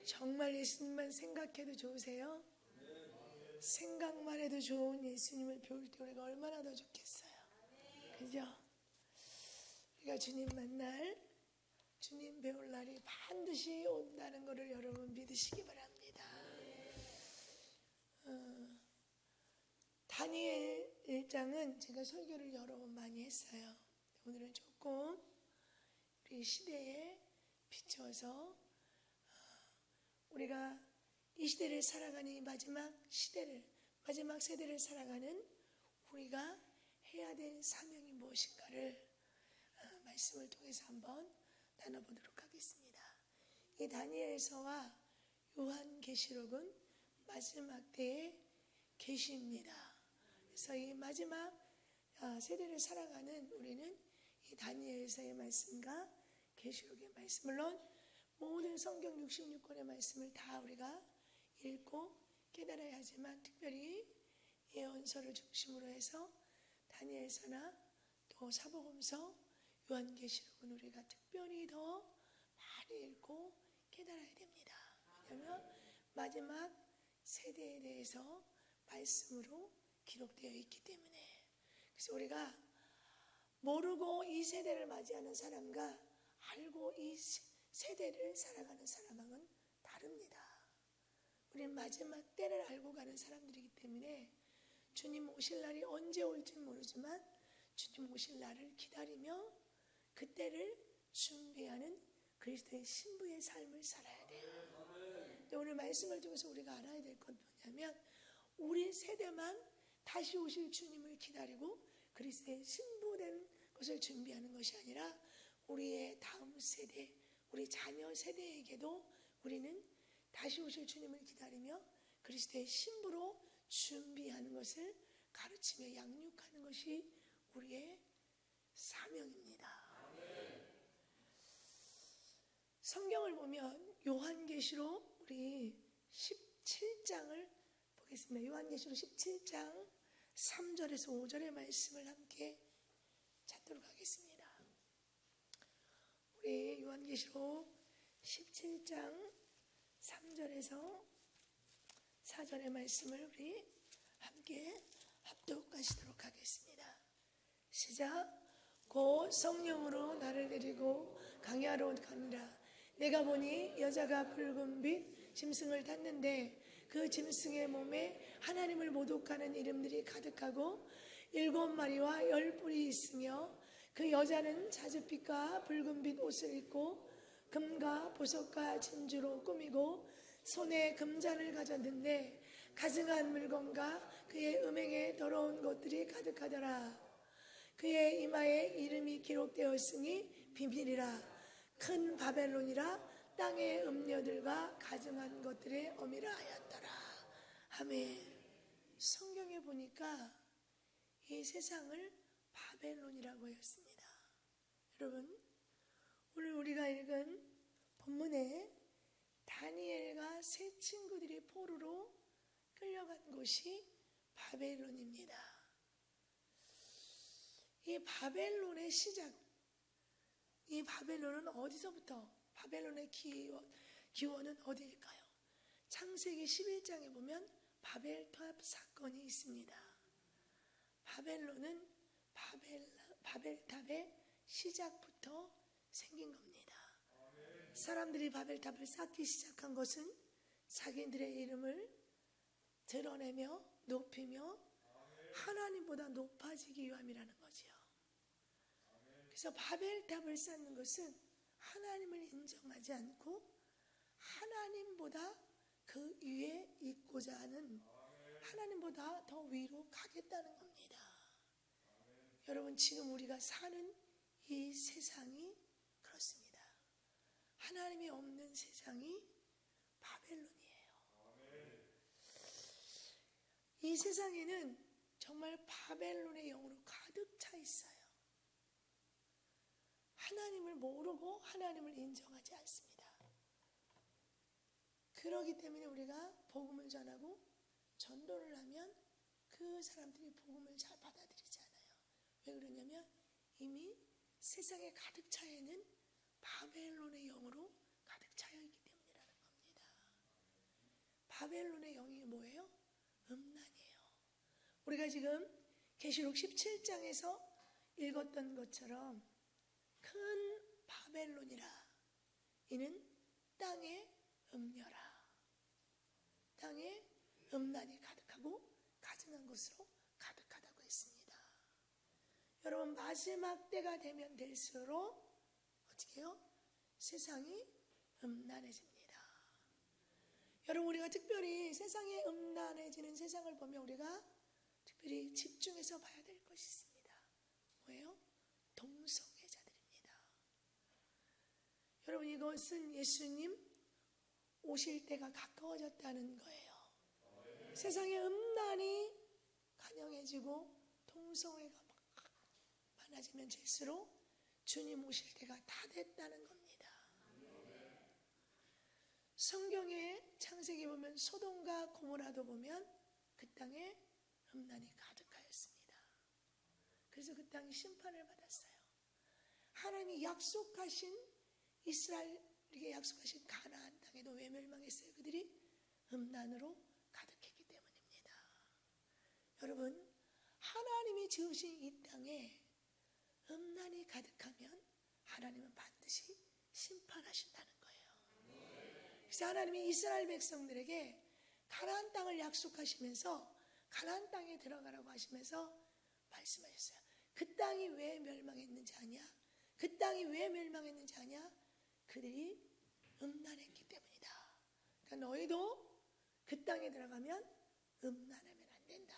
정말 예수님만 생각해도 좋으세요? 생각만 해도 좋은 예수님을 배울 때 우리가 얼마나 더 좋겠어요. 그죠? 우리가 주님 만날, 주님 배울 날이 반드시 온다는 것을 여러분 믿으시기 바랍니다. 다니엘 1장은 제가 설교를 여러 번 많이 했어요. 오늘은 조금 우리 시대에 비추어서 우리가 이 시대를 살아가는 이 마지막 세대를 살아가는 우리가 해야 될 사명이 무엇인가를 말씀을 통해서 한번 나눠보도록 하겠습니다. 이 다니엘서와 요한계시록은 마지막 때의 계시입니다. 그래서 이 마지막 세대를 살아가는 우리는 이 다니엘서의 말씀과 계시록의 말씀, 물론 모든 성경 66권의 말씀을 다 우리가 읽고 깨달아야 하지만 특별히 예언서를 중심으로 해서 다니엘서나 또 사복음서, 요한계시록은 우리가 특별히 더 많이 읽고 깨달아야 됩니다. 왜냐하면 마지막 세대에 대해서 말씀으로 기록되어 있기 때문에. 그래서 우리가 모르고 이 세대를 맞이하는 사람과 알고 이 세대를 살아가는 사람하고는 다릅니다. 우리는 마지막 때를 알고 가는 사람들이기 때문에 주님 오실 날이 언제 올지 모르지만 주님 오실 날을 기다리며 그때를 준비하는 그리스도의 신부의 삶을 살아야 돼요. 오늘 말씀을 통해서 우리가 알아야 될 건 뭐냐면 우리 세대만 다시 오실 주님을 기다리고 그리스도의 신부된 것을 준비하는 것이 아니라 우리의 다음 세대, 우리 자녀 세대에게도 우리는 다시 오실 주님을 기다리며 그리스도의 신부로 준비하는 것을 가르치며 양육하는 것이 우리의 사명입니다. 성경을 보면 요한계시록 우리 17장을 보겠습니다. 요한계시록 17장 3절에서 5절의 말씀을 함께 찾도록 하겠습니다. 우리 요한계시록 17장 3절에서 4절의 말씀을 우리 함께 합독하시도록 하겠습니다. 시작. 곧 성령으로 나를 데리고 광야로 가니라. 내가 보니 여자가 붉은 빛 짐승을 탔는데 그 짐승의 몸에 하나님을 모독하는 이름들이 가득하고 7마리와 10뿔이 있으며 그 여자는 자줏빛과 붉은빛 옷을 입고 금과 보석과 진주로 꾸미고 손에 금잔을 가졌는데 가증한 물건과 그의 음행에 더러운 것들이 가득하더라. 그의 이마에 이름이 기록되었으니 비밀이라. 큰 바벨론이라 땅의 음녀들과 가증한 것들의 어미라 하였더라. 아멘. 성경에 보니까 이 세상을 바벨론이라고 하였습니다. 여러분, 오늘 우리가 읽은 본문에 다니엘과 세 친구들이 포로로 끌려간 곳이 바벨론입니다. 이 바벨론의 시작, 이 바벨론은 어디서부터, 바벨론의 기원은 어디일까요? 창세기 11장에 보면 바벨탑 사건이 있습니다. 바벨론은 바벨탑의 시작부터 생긴 겁니다. 사람들이 바벨탑을 쌓기 시작한 것은 자기들의 이름을 드러내며 높이며 하나님보다 높아지기 위함이라는 거지요. 그래서 바벨탑을 쌓는 것은 하나님을 인정하지 않고 하나님보다 그 위에 있고자 하는, 하나님보다 더 위로 가겠다는 겁니다. 여러분, 지금 우리가 사는 이 세상이 그렇습니다. 하나님이 없는 세상이 바벨론이에요. 이 세상에는 정말 바벨론의 영으로 가득 차 있어요. 하나님을 모르고 하나님을 인정하지 않습니다. 그러기 때문에 우리가 복음을 전하고 전도를 하면 그 사람들이 복음을 잘 받아들이지 않아요. 왜 그러냐면 이미 세상에 가득 차 있는 바벨론의 영으로 가득 차여 있기 때문이라는 겁니다. 바벨론의 영이 뭐예요? 음란이에요. 우리가 지금 계시록 17장에서 읽었던 것처럼 큰 바벨론이라 이는 땅의 음녀라. 땅에 음란이 가득하고 가증한 것으로 가득하다고 했습니다. 여러분, 마지막 때가 되면 될수록 어떻게 해요? 세상이 음란해집니다. 여러분, 우리가 특별히 세상에 음란해지는 세상을 보면 우리가 특별히 집중해서 봐야 될 것이 있습니다. 뭐예요? 동성애자들입니다. 여러분, 이것은 예수님 오실 때가 가까워졌다는 거예요. 세상에 음란이 간영해지고 동성애가 많아지면 될수록 주님 오실 때가 다 됐다는 겁니다. 성경의 창세기 보면 소돔과 고모라도 보면 그 땅에 음란이 가득하였습니다. 그래서 그 땅이 심판을 받았어요. 하나님이 약속하신 이스라엘에게 약속하신 가나안 땅에도 왜 멸망했어요? 그들이 음란으로 가득했기 때문입니다. 여러분, 하나님이 지으신 이 땅에 음란이 가득하면 하나님은 반드시 심판하신다는 거예요. 그래서 하나님이 이스라엘 백성들에게 가나안 땅을 약속하시면서 가나안 땅에 들어가라고 하시면서 말씀하셨어요. 그 땅이 왜 멸망했는지 아냐? 그 땅이 왜 멸망했는지 아냐? 그들이 음란했기 때문이다. 그러니까 너희도 그 땅에 들어가면 음란하면 안 된다.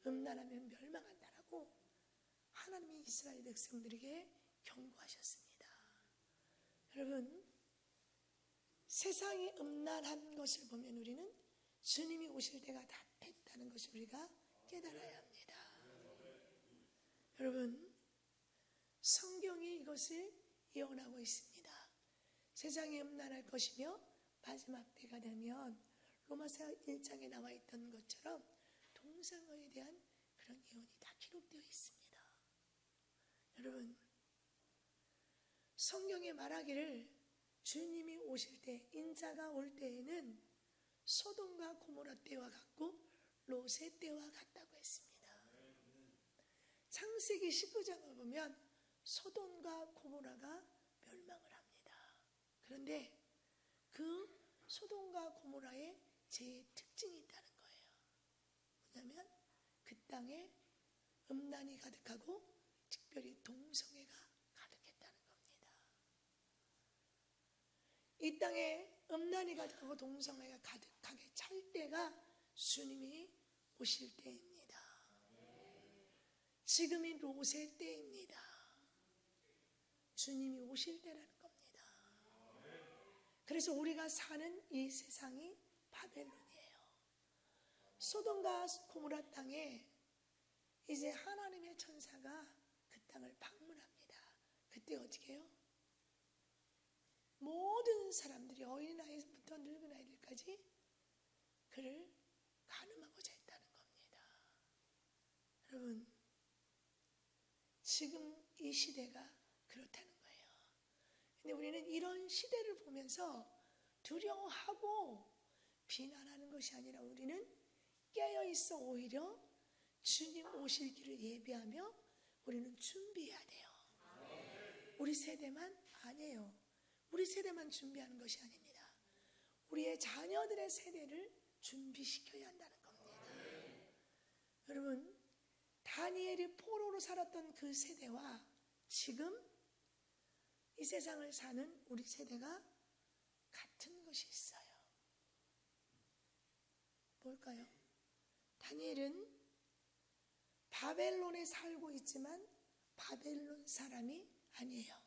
음란하면 멸망한다라고 하나님이 이스라엘 백성들에게 경고하셨습니다. 여러분, 세상이 음란한 것을 보면 우리는 주님이 오실 때가 다 됐다는 것을 우리가 깨달아야 합니다. 여러분, 성경이 이것을 예언하고 있습니다. 세상이 음란할 것이며 마지막 때가 되면 로마서 1장에 나와 있던 것처럼 동성애에 대한 그런 예언이 다 기록되어 있습니다. 여러분, 성경에 말하기를 주님이 오실 때, 인자가 올 때에는 소돔과 고모라 때와 같고 롯의 때와 같다고 했습니다. 창세기 19장을 보면 소돔과 고모라가 멸망을 합니다. 그런데 그 소돔과 고모라의 제 특징이 있다는 거예요. 뭐냐면 그 땅에 음란이 가득하고 특별히 동성애가 가득했다는 겁니다. 이 땅에 음란이 가득하고 동성애가 가득하게 찰 때가 주님이 오실 때입니다. 지금이 롯의 때입니다. 주님이 오실 때라는 겁니다. 그래서 우리가 사는 이 세상이 바벨론이에요. 소돔과 고모라 땅에 이제 하나님의 천사가 그 땅을 방문합니다. 그때 어떻게 해요? 모든 사람들이 어린아이부터 늙은 아이들까지 그를 간음하고자 했다는 겁니다. 여러분, 지금 이 시대가 그렇다는 거예요. 근데 우리는 이런 시대를 보면서 두려워하고 비난하는 것이 아니라 우리는 깨어있어 오히려 주님 오실 길을 예비하며 우리는 준비해야 돼요. 우리 세대만 아니에요. 우리 세대만 준비하는 것이 아닙니다. 우리의 자녀들의 세대를 준비시켜야 한다는 겁니다. 여러분, 다니엘이 포로로 살았던 그 세대와 지금 이 세상을 사는 우리 세대가 같은 것이 있어요. 뭘까요? 다니엘은 바벨론에 살고 있지만 바벨론 사람이 아니에요.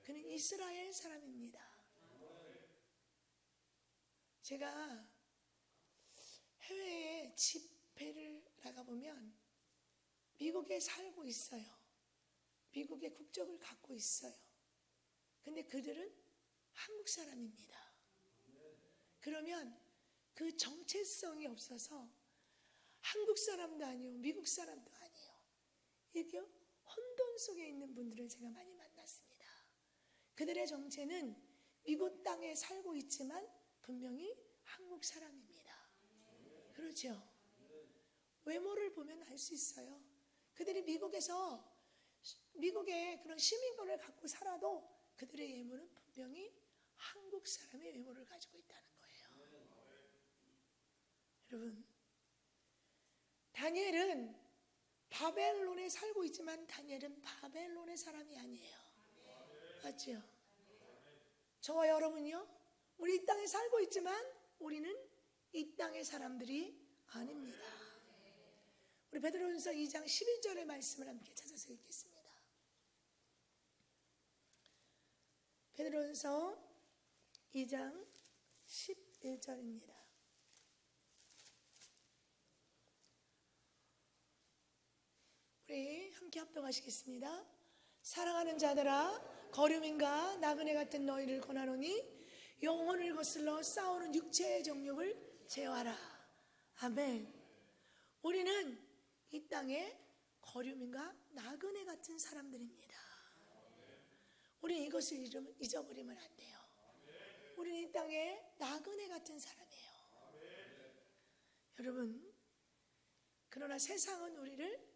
그는 이스라엘 사람입니다. 제가 해외에 집회를 나가보면 미국에 살고 있어요. 미국의 국적을 갖고 있어요. 근데 그들은 한국 사람입니다. 그러면 그 정체성이 없어서 한국 사람도 아니고 미국 사람도 아니에요. 이렇게 혼돈 속에 있는 분들을 제가 많이 만났습니다. 그들의 정체는 미국 땅에 살고 있지만 분명히 한국 사람입니다. 그렇죠? 외모를 보면 알 수 있어요. 그들이 미국의 그런 시민권을 갖고 살아도 그들의 외모는 분명히 한국 사람의 외모를 가지고 있다는 거예요. 여러분, 다니엘은 바벨론에 살고 있지만 다니엘은 바벨론의 사람이 아니에요. 맞죠? 저와 여러분요, 우리 이 땅에 살고 있지만 우리는 이 땅의 사람들이 아닙니다. 우리 베드로전서 2장 11절의 말씀을 함께 찾아서 읽겠습니다. 베드로전서 2장 11절입니다. 우리 함께 합독하시겠습니다. 사랑하는 자들아, 거류민과 나그네 같은 너희를 권하노니 영혼을 거슬러 싸우는 육체의 정욕을 제어하라. 아멘. 우리는 이 땅에 거류민과 나그네 같은 사람들입니다. 우리는 이것을 잊어버리면 안 돼요. 우리는 이 땅에 나그네 같은 사람이에요. 여러분, 그러나 세상은 우리를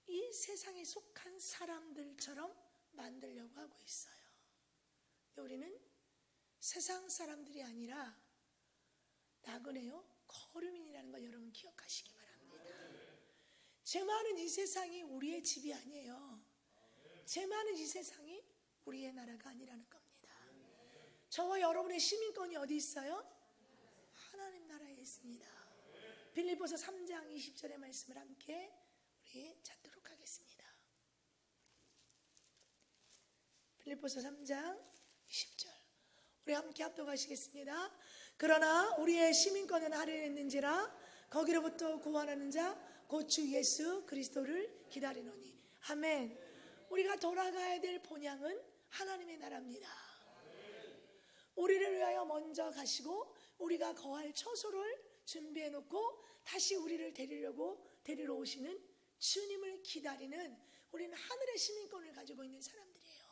이 세상에 속한 사람들처럼 만들려고 하고 있어요. 우리는 세상 사람들이 아니라 나그네요, 거류민이라는 걸 여러분 기억하시기 바랍니다. 죄 많은 이 세상이 우리의 집이 아니에요. 죄 많은 이 세상이 우리의 나라가 아니라는 겁니다. 저와 여러분의 시민권이 어디 있어요? 하나님 나라에 있습니다. 빌립보서 3장 20절의 말씀을 함께 우리 찾도록 하겠습니다. 빌립보서 3장 20절 우리 함께 합독하시겠습니다. 그러나 우리의 시민권은 하늘에 있는지라 거기로부터 구원하는 자 곧 주 예수 그리스도를 기다리노니. 아멘. 우리가 돌아가야 될 본향은 하나님의 나라입니다. 우리를 위하여 먼저 가시고 우리가 거할 처소를 준비해 놓고 다시 우리를 데리러 오시는 주님을 기다리는 우리는 하늘의 시민권을 가지고 있는 사람들이에요.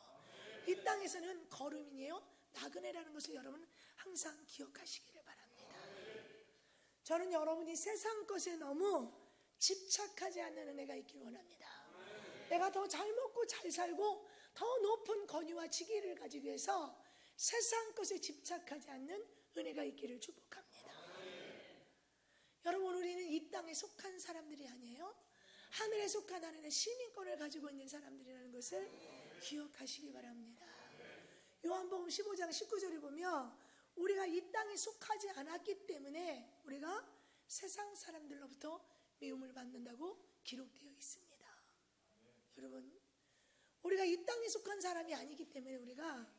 이 땅에서는 거류민이에요. 나그네라는 것을 여러분 항상 기억하시기를 바랍니다. 저는 여러분이 세상 것에 너무 집착하지 않는 은혜가 있길 원합니다. 내가 더 잘 먹고 잘 살고 더 높은 권위와 직위를 가지기 위해서 세상 것에 집착하지 않는 은혜가 있기를 축복합니다. 여러분, 우리는 이 땅에 속한 사람들이 아니에요. 하늘에 속한 하나님의 시민권을 가지고 있는 사람들이라는 것을 기억하시기 바랍니다. 요한복음 15장 19절에 보면 우리가 이 땅에 속하지 않았기 때문에 우리가 세상 사람들로부터 미움을 받는다고 기록되어 있습니다. 여러분, 우리가 이 땅에 속한 사람이 아니기 때문에 우리가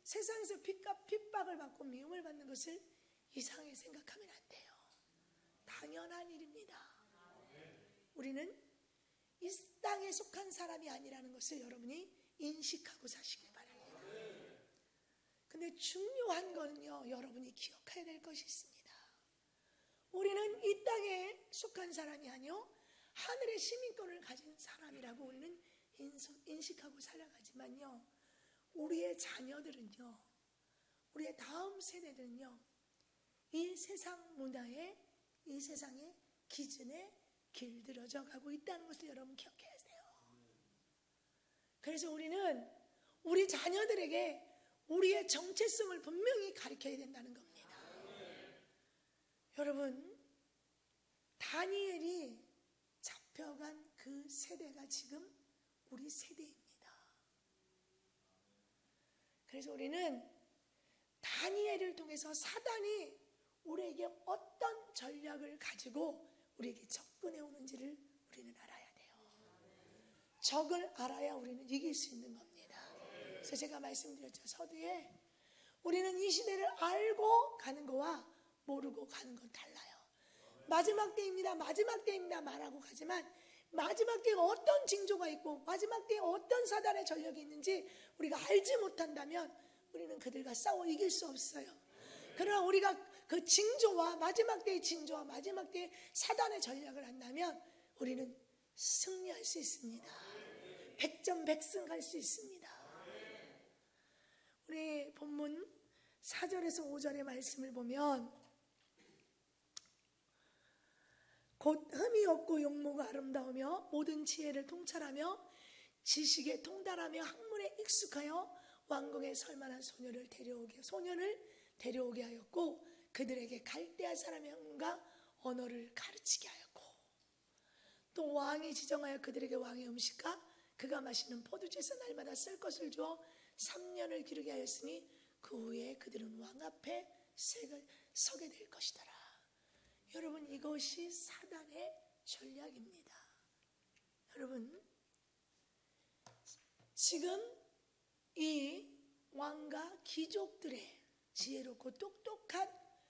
세상에서 핍박을 받고 미움을 받는 것을 이상하게 생각하면 안 돼요. 당연한 일입니다. 우리는 이 땅에 속한 사람이 아니라는 것을 여러분이 인식하고 사시길 바랍니다. 근데 중요한 거는요, 여러분이 기억해야 될 것이 있습니다. 우리는 이 땅에 속한 사람이 아니요 하늘의 시민권을 가진 사람이라고 우리는 인식하고 살아가지만요, 우리의 자녀들은요, 우리의 다음 세대들은요, 이 세상 문화에, 이 세상의 기준에 길들여져 가고 있다는 것을 여러분 기억해야 돼요. 그래서 우리는 우리 자녀들에게 우리의 정체성을 분명히 가르쳐야 된다는 겁니다. 여러분, 다니엘이 잡혀간 그 세대가 지금 우리 세대입니다. 그래서 우리는 다니엘을 통해서 사단이 우리에게 어떤 전략을 가지고 우리에게 접근해 오는지를 우리는 알아야 돼요. 적을 알아야 우리는 이길 수 있는 겁니다. 그래서 제가 말씀드렸죠. 서두에 우리는 이 시대를 알고 가는 거와 모르고 가는 건 달라요. 마지막 때입니다, 마지막 때입니다 말하고 가지만 마지막 때에 어떤 징조가 있고 마지막 때에 어떤 사단의 전력이 있는지 우리가 알지 못한다면 우리는 그들과 싸워 이길 수 없어요. 그러나 우리가 그 징조와 마지막 때의 징조와 마지막 때의 사단의 전략을 안다면 우리는 승리할 수 있습니다. 백전백승할 수 있습니다. 우리 본문 4절에서 5절의 말씀을 보면 곧 흠이 없고 용모가 아름다우며 모든 지혜를 통찰하며 지식에 통달하며 학문에 익숙하여 왕궁에 설만한 소년을 데려오게 하였고 그들에게 갈대아 사람의 학문과 언어를 가르치게 하였고 또 왕이 지정하여 그들에게 왕의 음식과 그가 마시는 포도주에서 날마다 쓸 것을 주어 3년을 기르게 하였으니 그 후에 그들은 왕 앞에 서게 될 것이더라. 여러분, 이것이 사단의 전략입니다. 여러분, 지금 이 왕과 귀족들의 지혜롭고 똑똑한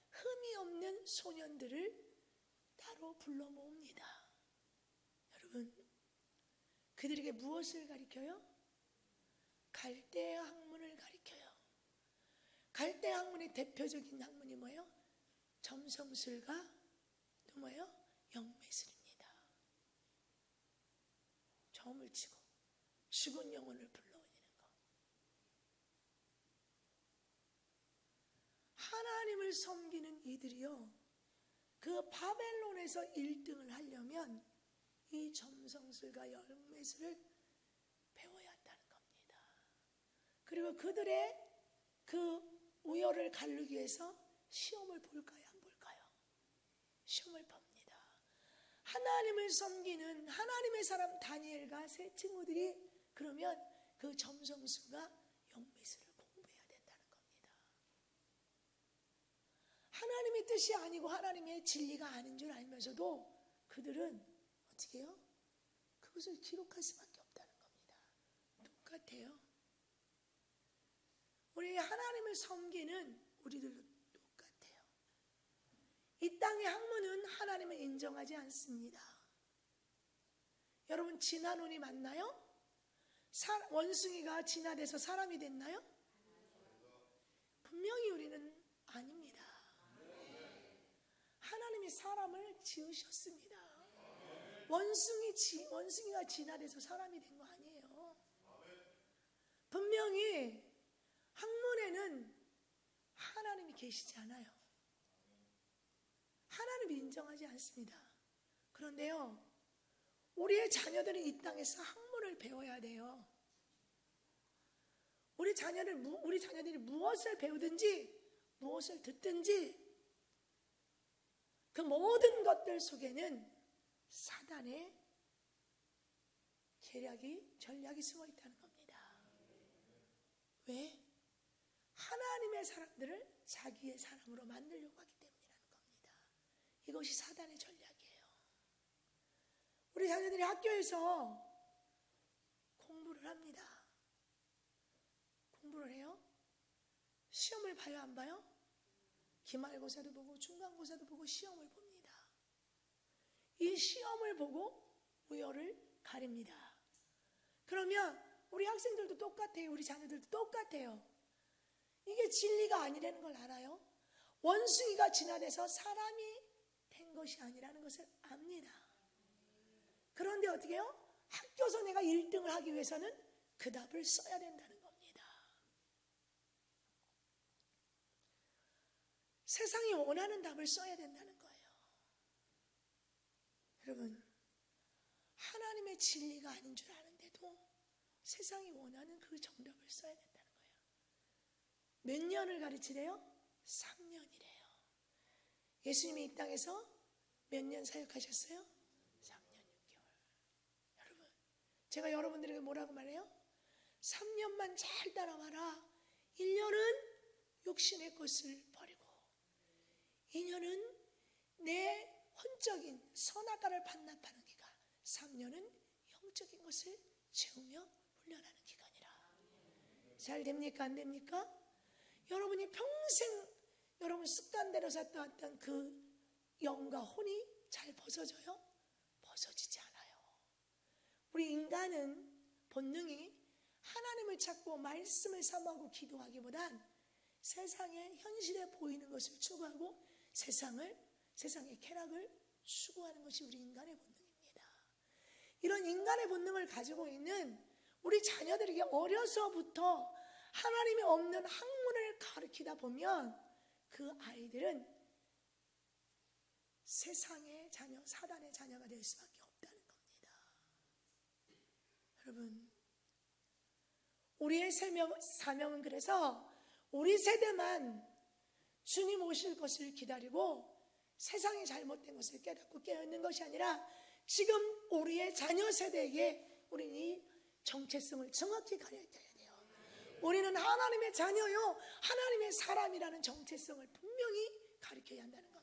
흠이 없는 소년들을 따로 불러 모읍니다. 여러분, 그들에게 무엇을 가르쳐요? 갈대아 학문을 가르쳐요. 갈대아 학문의 대표적인 학문이 뭐예요? 점성술과 또 뭐예요? 영매술입니다. 점을 치고 죽은 영혼을 불러올리는 것. 하나님을 섬기는 이들이요, 그 바벨론에서 1등을 하려면 이 점성술과 영매술을 배워야 한다는 겁니다. 그리고 그들의 그 우열을 가르기 위해서 시험을 볼까요, 안 볼까요? 시험을 봅니다. 하나님을 섬기는 하나님의 사람 다니엘과 세 친구들이 그러면 그 점성술과 영매술을 공부해야 된다는 겁니다. 하나님의 뜻이 아니고 하나님의 진리가 아닌 줄 알면서도 그들은 어떻게 해요? 그것을 기록할 수밖에 없다는 겁니다. 똑같아요. 우리 하나님을 섬기는 우리들도 똑같아요. 이 땅의 학문은 하나님을 인정하지 않습니다. 여러분, 진화론이 맞나요? 원숭이가 진화돼서 사람이 됐나요? 분명히 우리는 아닙니다. 하나님이 사람을 지으셨습니다. 원숭이가 진화돼서 사람이 된 거 아니에요. 분명히 학문에는 하나님이 계시지 않아요. 하나님이 인정하지 않습니다. 그런데요, 우리의 자녀들은 이 땅에서 학문을 배워야 돼요. 우리 자녀들이 무엇을 배우든지 무엇을 듣든지 그 모든 것들 속에는 사단의 전략이 숨어 있다는 겁니다. 왜? 하나님의 사람들을 자기의 사람으로 만들려고 하기 때문이라는 겁니다. 이것이 사단의 전략이에요. 우리 자녀들이 학교에서 공부를 합니다. 공부를 해요? 시험을 봐요, 안 봐요? 기말고사도 보고 중간고사도 보고 시험을 봅니다. 이 시험을 보고 우열을 가립니다. 그러면 우리 학생들도 똑같아요. 우리 자녀들도 똑같아요. 이게 진리가 아니라는 걸 알아요. 원숭이가 진화돼서 사람이 된 것이 아니라는 것을 압니다. 그런데 어떻게 해요? 학교에서 내가 1등을 하기 위해서는 그 답을 써야 된다는 겁니다. 세상이 원하는 답을 써야 된다는 거예요. 여러분, 하나님의 진리가 아닌 줄 아는데도 세상이 원하는 그 정답을 써야 된다는 거예요. 몇 년을 가르치래요? 3년이래요. 예수님이 이 땅에서 몇 년 사역하셨어요? 3년 6개월. 여러분, 제가 여러분들에게 뭐라고 말해요? 3년만 잘 따라와라. 1년은 육신의 것을 버리고 2년은 내 혼적인 선악과를 반납하는 기간, 3년은 영적인 것을 채우며 훈련하는 기간이라. 잘 됩니까? 안 됩니까? 여러분이 평생 여러분 습관대로 살아왔던 그 영과 혼이 잘 벗어져요? 벗어지지 않아요. 우리 인간은 본능이 하나님을 찾고 말씀을 사모하고 기도하기보단 세상의 현실에 보이는 것을 추구하고 세상의 쾌락을 추구하는 것이 우리 인간의 본능입니다. 이런 인간의 본능을 가지고 있는 우리 자녀들에게 어려서부터 하나님이 없는 학문을 가르치다 보면 그 아이들은 세상의 자녀, 사단의 자녀가 될 수밖에 없다는 겁니다. 여러분, 우리의 사명은 그래서 우리 세대만 주님 오실 것을 기다리고 세상의 잘못된 것을 깨닫고 깨어있는 것이 아니라 지금 우리의 자녀 세대에게 우리는 이 정체성을 정확히 가르쳐야 돼요. 우리는 하나님의 자녀요, 하나님의 사람이라는 정체성을 분명히 가르쳐야 한다는 겁니다.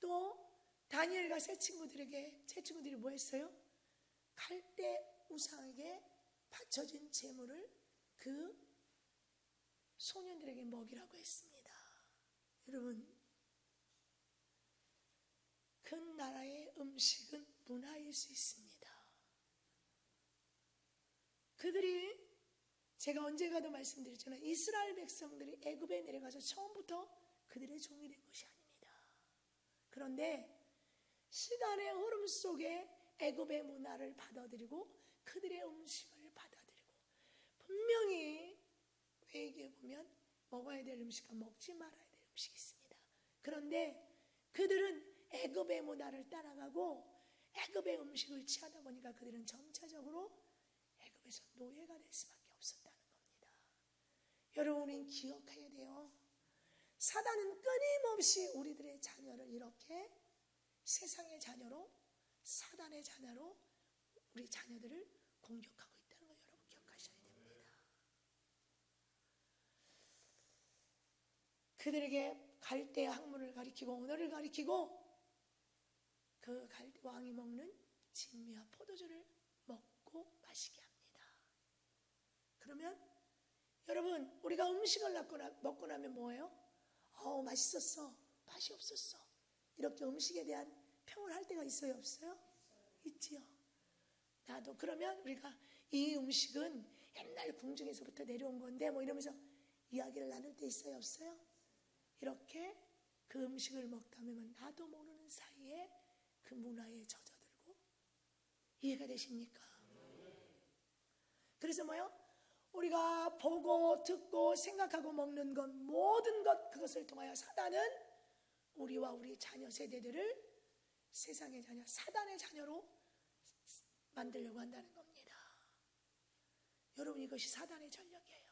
또 다니엘과 세 친구들이 뭐 했어요? 갈대 우상에게 바쳐진 제물을 그 소년들에게 먹이라고 했습니다. 여러분, 그 나라의 음식은 문화일 수 있습니다. 그들이, 제가 언젠가도 말씀드렸지만 이스라엘 백성들이 애굽에 내려가서 처음부터 그들의 종이 된 것이 아닙니다. 그런데 시간의 흐름 속에 애굽의 문화를 받아들이고 그들의 음식을 받아들이고, 분명히 회개에 보면 먹어야 될 음식과 먹지 말아야 될 음식이 있습니다. 그런데 그들은 애굽의 문화를 따라가고 애굽의 음식을 취하다 보니까 그들은 점차적으로 애굽에서 노예가 될 수밖에 없었다는 겁니다. 여러분, 우리는 기억해야 돼요. 사단은 끊임없이 우리들의 자녀를 이렇게 세상의 자녀로, 사단의 자녀로 우리 자녀들을 공격하고 있다는 걸 여러분 기억하셔야 됩니다. 그들에게 갈대 학문을 가리키고 언어를 가리키고 그 갈대 왕이 먹는 진미와 포도주를 먹고 마시게 합니다. 그러면 여러분, 우리가 음식을 먹고 나면 뭐예요? 맛있었어, 맛이 없었어, 이렇게 음식에 대한 평을 할 때가 있어요, 없어요? 있지요. 나도 그러면 우리가 이 음식은 옛날 궁중에서부터 내려온 건데 뭐 이러면서 이야기를 나눌 때 있어요, 없어요? 이렇게 그 음식을 먹다 보면 나도 모르는 사이에 그 문화에 젖어들고, 이해가 되십니까? 그래서 뭐요? 우리가 보고 듣고 생각하고 먹는 것, 모든 것, 그것을 통하여 사단은 우리와 우리 자녀 세대들을 세상의 자녀, 사단의 자녀로 만들려고 한다는 겁니다. 여러분, 이것이 사단의 전략이에요.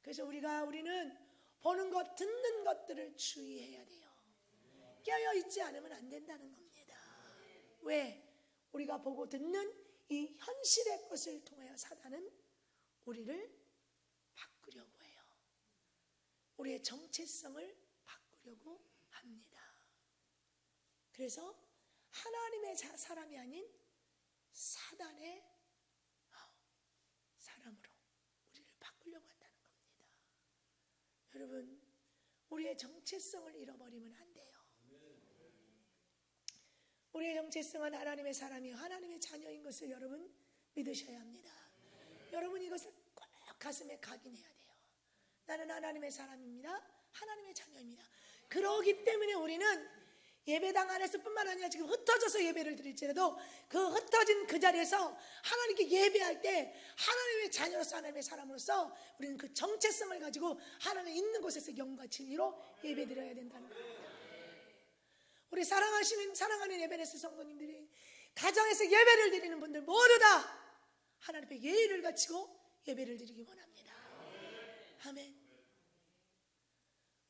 그래서 우리는 보는 것, 듣는 것들을 주의해야 돼요. 깨어있지 않으면 안 된다는 겁니다. 왜? 우리가 보고 듣는 이 현실의 것을 통하여 사단은 우리를 바꾸려고 해요. 우리의 정체성을 바꾸려고 합니다. 그래서 하나님의 사람이 아닌 사단의 사람으로 우리를 바꾸려고 한다는 겁니다. 여러분, 우리의 정체성을 잃어버리면 안 돼요. 우리의 정체성은 하나님의 사람이요, 하나님의 자녀인 것을 여러분 믿으셔야 합니다. 여러분, 이것을 꼭 가슴에 각인해야 돼요. 나는 하나님의 사람입니다, 하나님의 자녀입니다. 그러기 때문에 우리는 예배당 안에서 뿐만 아니라 지금 흩어져서 예배를 드릴지라도 그 흩어진 그 자리에서 하나님께 예배할 때 하나님의 자녀로서, 하나님의 사람으로서 우리는 그 정체성을 가지고 하나님 있는 곳에서 영과 진리로 예배 드려야 된다는 겁니다. 우리 사랑하는 예배네스 성도님들이 가정에서 예배를 드리는 분들 모두 다 하나님 앞에 예의를 갖추고 예배를 드리기 원합니다. 아멘.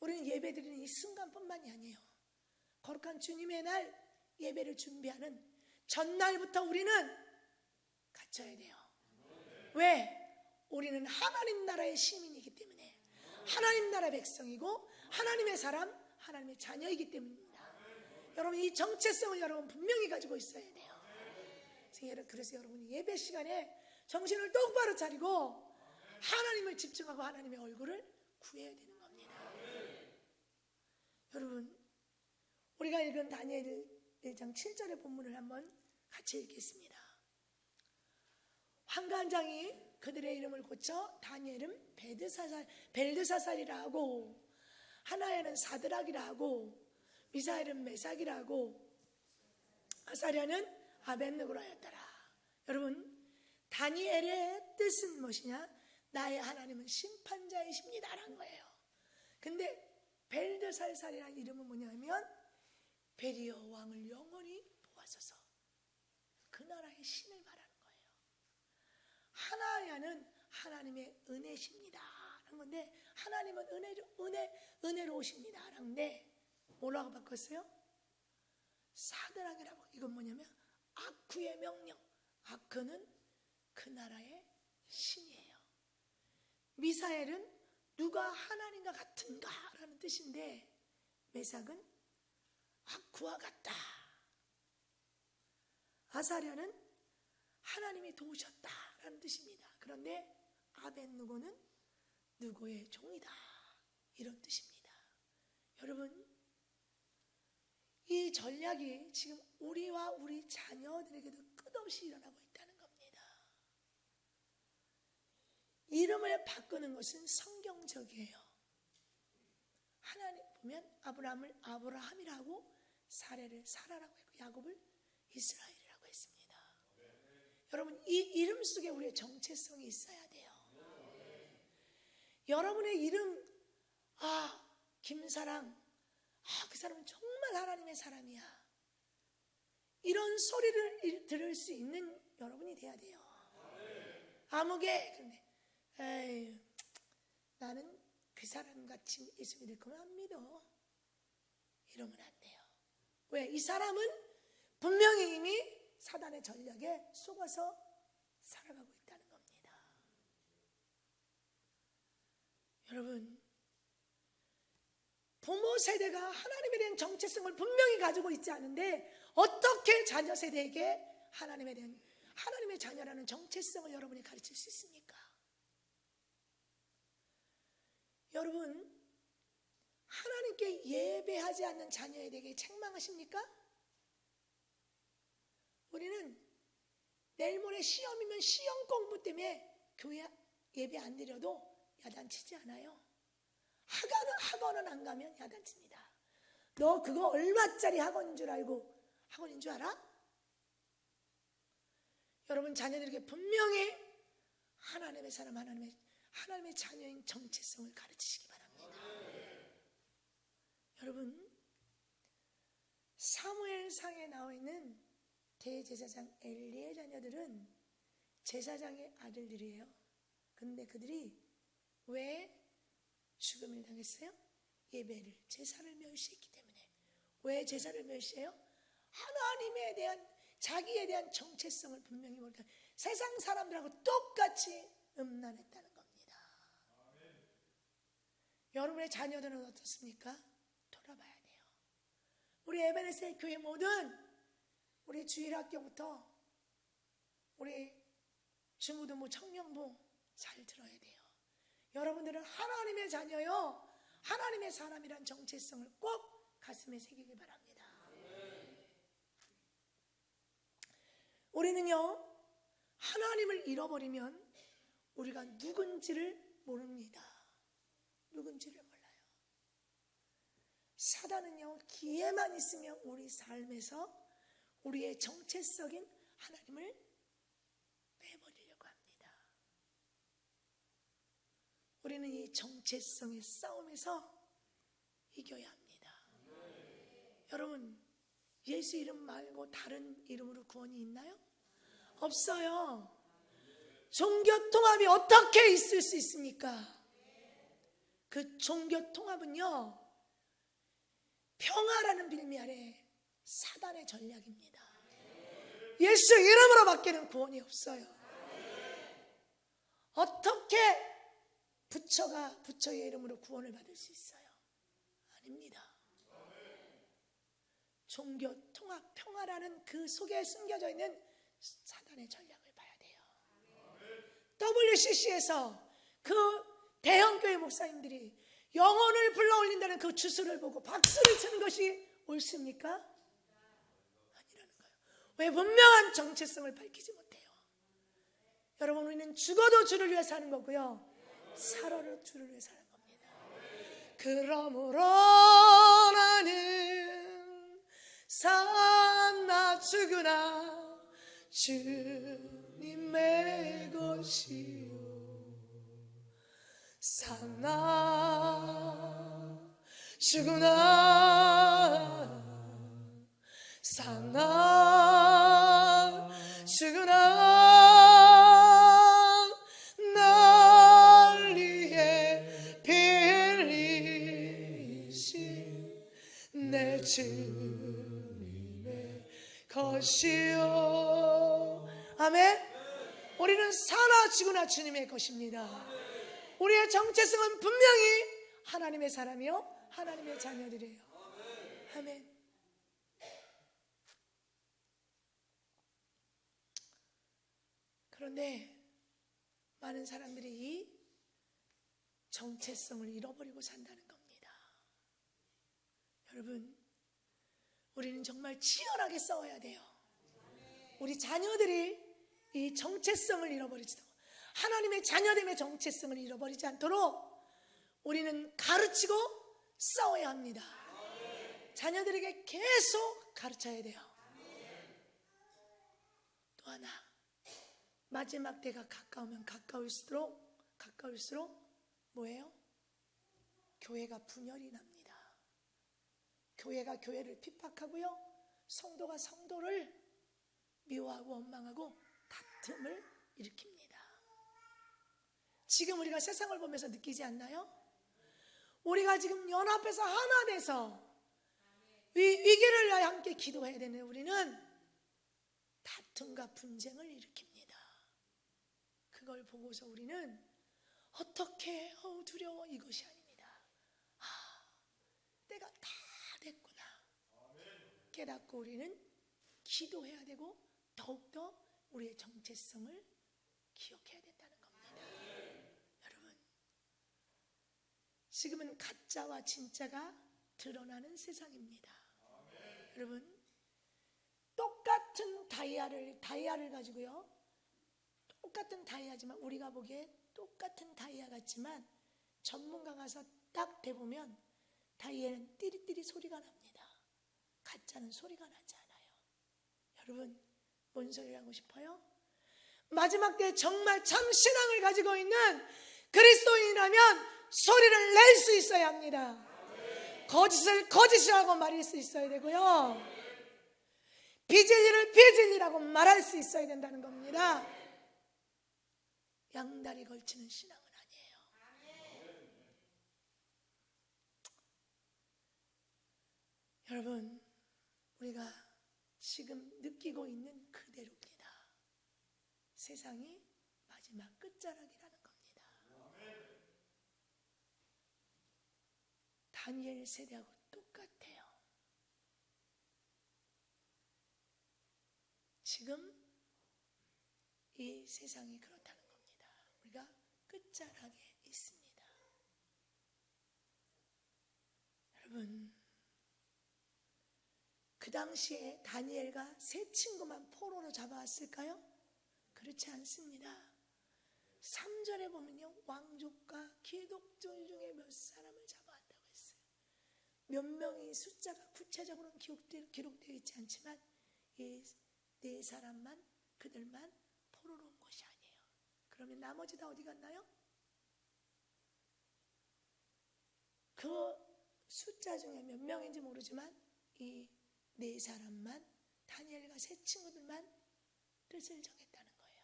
우리는 예배 드리는 이 순간뿐만이 아니에요. 거룩한 주님의 날 예배를 준비하는 전날부터 우리는 갖춰야 돼요. 왜? 우리는 하나님 나라의 시민이기 때문에, 하나님 나라 백성이고 하나님의 사람, 하나님의 자녀이기 때문입니다. 여러분, 이 정체성을 여러분 분명히 가지고 있어야 돼요. 그래서 여러분이 예배 시간에 정신을 똑바로 차리고 하나님을 집중하고 하나님의 얼굴을 구해야 되는 겁니다. 여러분, 우리가 읽은 다니엘 1장 7절의 본문을 한번 같이 읽겠습니다. 환관장이 그들의 이름을 고쳐 다니엘은 벨드사살이라 하고, 하나야는 사드락이라 하고, 미사엘은 메삭이라 하고, 아사랴는 아벳느고라 하였더라. 여러분, 다니엘의 뜻은 무엇이냐? 나의 하나님은 심판자이십니다 라는 거예요. 근데 벨드살살이라는 이름은 뭐냐면 베리어 왕을 영원히 보아소서. 그 나라의 신을 말하는 거예요. 하나야는 하나님의 은혜십니다 라는 건데, 하나님은 은혜로우십니다 라는데 뭐라고 바꿨어요? 사드락이라고. 이건 뭐냐면 아쿠의 명령. 아크는 그 나라의 신이에요. 미사엘은 누가 하나님과 같은가 라는 뜻인데, 메삭은 아쿠와 같다. 아사랴는 하나님이 도우셨다 라는 뜻입니다. 그런데 아벳느고는 느고의 종이다, 이런 뜻입니다. 여러분, 이 전략이 지금 우리와 우리 자녀들에게도 끝없이 일어나고 있다는 겁니다. 이름을 바꾸는 것은 성경적이에요. 하나님 보면 아브라함을 아브라함이라고, 사례를 사라라고 했고, 야곱을 이스라엘이라고 했습니다. 여러분, 이 이름 속에 우리의 정체성이 있어야 돼요. 여러분의 이름, 김사랑, 그 사람은 정말 하나님의 사람이야, 이런 소리를 들을 수 있는 여러분이 돼야 돼요. 아무개, 그런데 에이, 나는 그 사람같이 예수 믿을 거면 안 믿어, 이러면 안 돼요. 왜? 이 사람은 분명히 이미 사단의 전략에 속아서 살아가고 있다는 겁니다. 여러분, 부모 세대가 하나님에 대한 정체성을 분명히 가지고 있지 않은데 어떻게 자녀 세대에게 하나님의 자녀라는 정체성을 여러분이 가르칠 수 있습니까? 여러분, 하나님께 예배하지 않는 자녀에게 책망하십니까? 우리는 내일 모레 시험이면 시험 공부 때문에 교회 예배 안 드려도 야단치지 않아요. 학원은 안 가면 야단칩니다. 너 그거 얼마짜리 학원인 줄 알고 학원인 줄 알아? 여러분, 자녀들에게 분명히 하나님의 사람, 하나님의 자녀인 정체성을 가르치시기 바랍니다. 여러분, 사무엘상에 나와 있는 대제사장 엘리의 자녀들은 제사장의 아들들이에요. 근데 그들이 왜 죽음을 당했어요? 예배를, 제사를 멸시했기 때문에. 왜 제사를 멸시해요? 하나님에 대한, 자기에 대한 정체성을 분명히 모르니까 세상 사람들하고 똑같이 음란했다는 겁니다. 여러분의 자녀들은 어떻습니까? 돌아봐야 돼요. 우리 에베네스의 교회 모든 우리 주일학교부터 우리 주무등부, 청년부 잘 들어야 돼요. 여러분들은 하나님의 자녀요, 하나님의 사람이란 정체성을 꼭 가슴에 새기기 바랍니다. 우리는요, 하나님을 잃어버리면 우리가 누군지를 모릅니다. 누군지를 몰라요. 사단은요, 기회만 있으면 우리 삶에서 우리의 정체성인 하나님을 빼버리려고 합니다. 우리는 이 정체성의 싸움에서 이겨야 합니다. 여러분, 예수 이름 말고 다른 이름으로 구원이 있나요? 없어요. 종교 통합이 어떻게 있을 수 있습니까? 그 종교 통합은요, 평화라는 빌미 아래 사단의 전략입니다. 예수 이름으로 밖에는 구원이 없어요. 어떻게 부처가 부처의 이름으로 구원을 받을 수 있어요? 아닙니다. 종교 통합, 평화라는 그 속에 숨겨져 있는 사단의 전략을 봐야 돼요. WCC에서 그 대형교회 목사님들이 영혼을 불러올린다는 그 주술을 보고 박수를 치는 것이 옳습니까? 아니라는 거예요. 왜? 분명한 정체성을 밝히지 못해요. 여러분, 우리는 죽어도 주를 위해 사는 거고요, 살아도 주를 위해 사는 겁니다. 그러므로 나는 사나 죽으나 주님의 것이요, 사나 주구나 상나 주구나 날 위해 빌리신 내 주님의 것이요. 아멘. 우리는 사나 죽으나 주님의 것입니다. 우리의 정체성은 분명히 하나님의 사람이요 하나님의 자녀들이에요. 아멘. 그런데 많은 사람들이 이 정체성을 잃어버리고 산다는 겁니다. 여러분, 우리는 정말 치열하게 싸워야 돼요. 우리 자녀들이 이 정체성을 잃어버리지도, 하나님의 자녀됨의 정체성을 잃어버리지 않도록 우리는 가르치고 싸워야 합니다. 자녀들에게 계속 가르쳐야 돼요. 또 하나, 마지막 때가 가까우면 가까울수록 뭐예요? 교회가 분열이 납니다. 교회가 교회를 핍박하고요, 성도가 성도를 미워하고 원망하고 다툼을 일으킵니다. 지금 우리가 세상을 보면서 느끼지 않나요? 우리가 지금 연합해서 하나 돼서 위기를 위하여 함께 기도해야 되는 우리는 다툼과 분쟁을 일으킵니다. 그걸 보고서 우리는 어떻게 두려워, 이것이 아닙니다. 때가 다 됐구나 깨닫고 우리는 기도해야 되고 더욱더 우리의 정체성을 기억해야 된다는 겁니다. 여러분, 지금은 가짜와 진짜가 드러나는 세상입니다. 여러분, 똑같은 다이아를 가지고요, 똑같은 다이아지만 우리가 보기에 똑같은 다이아 같지만 전문가 가서 딱 대보면 다이아는 띠리띠리 소리가 납니다. 가짜는 소리가 나지 않아요. 여러분, 뭔 소리를 하고 싶어요? 마지막 때 정말 참 신앙을 가지고 있는 그리스도인이라면 소리를 낼 수 있어야 합니다. 거짓을 거짓이라고 말할 수 있어야 되고요, 비진리를 비진리라고 말할 수 있어야 된다는 겁니다. 양다리 걸치는 신앙은 아니에요. 여러분, 우리가 지금 느끼고 있는 그대로입니다. 세상이 마지막 끝자락이라는 겁니다. 다니엘 세대하고 똑같아요. 지금 이 세상이 그렇다는 겁니다. 우리가 끝자락에 있습니다. 여러분, 그 당시에 다니엘과 세 친구만 포로로 잡아왔을까요? 그렇지 않습니다. 3절에 보면요, 왕족과 기독들 중에 몇 사람을 잡아왔다고 했어요. 몇 명이 숫자가 구체적으로는 기록되어 있지 않지만 이 네 사람만, 그들만 포로로 온 것이 아니에요. 그러면 나머지 다 어디 갔나요? 그 숫자 중에 몇 명인지 모르지만 이 네 사람만, 다니엘과 세 친구들만 뜻을 정했다는 거예요.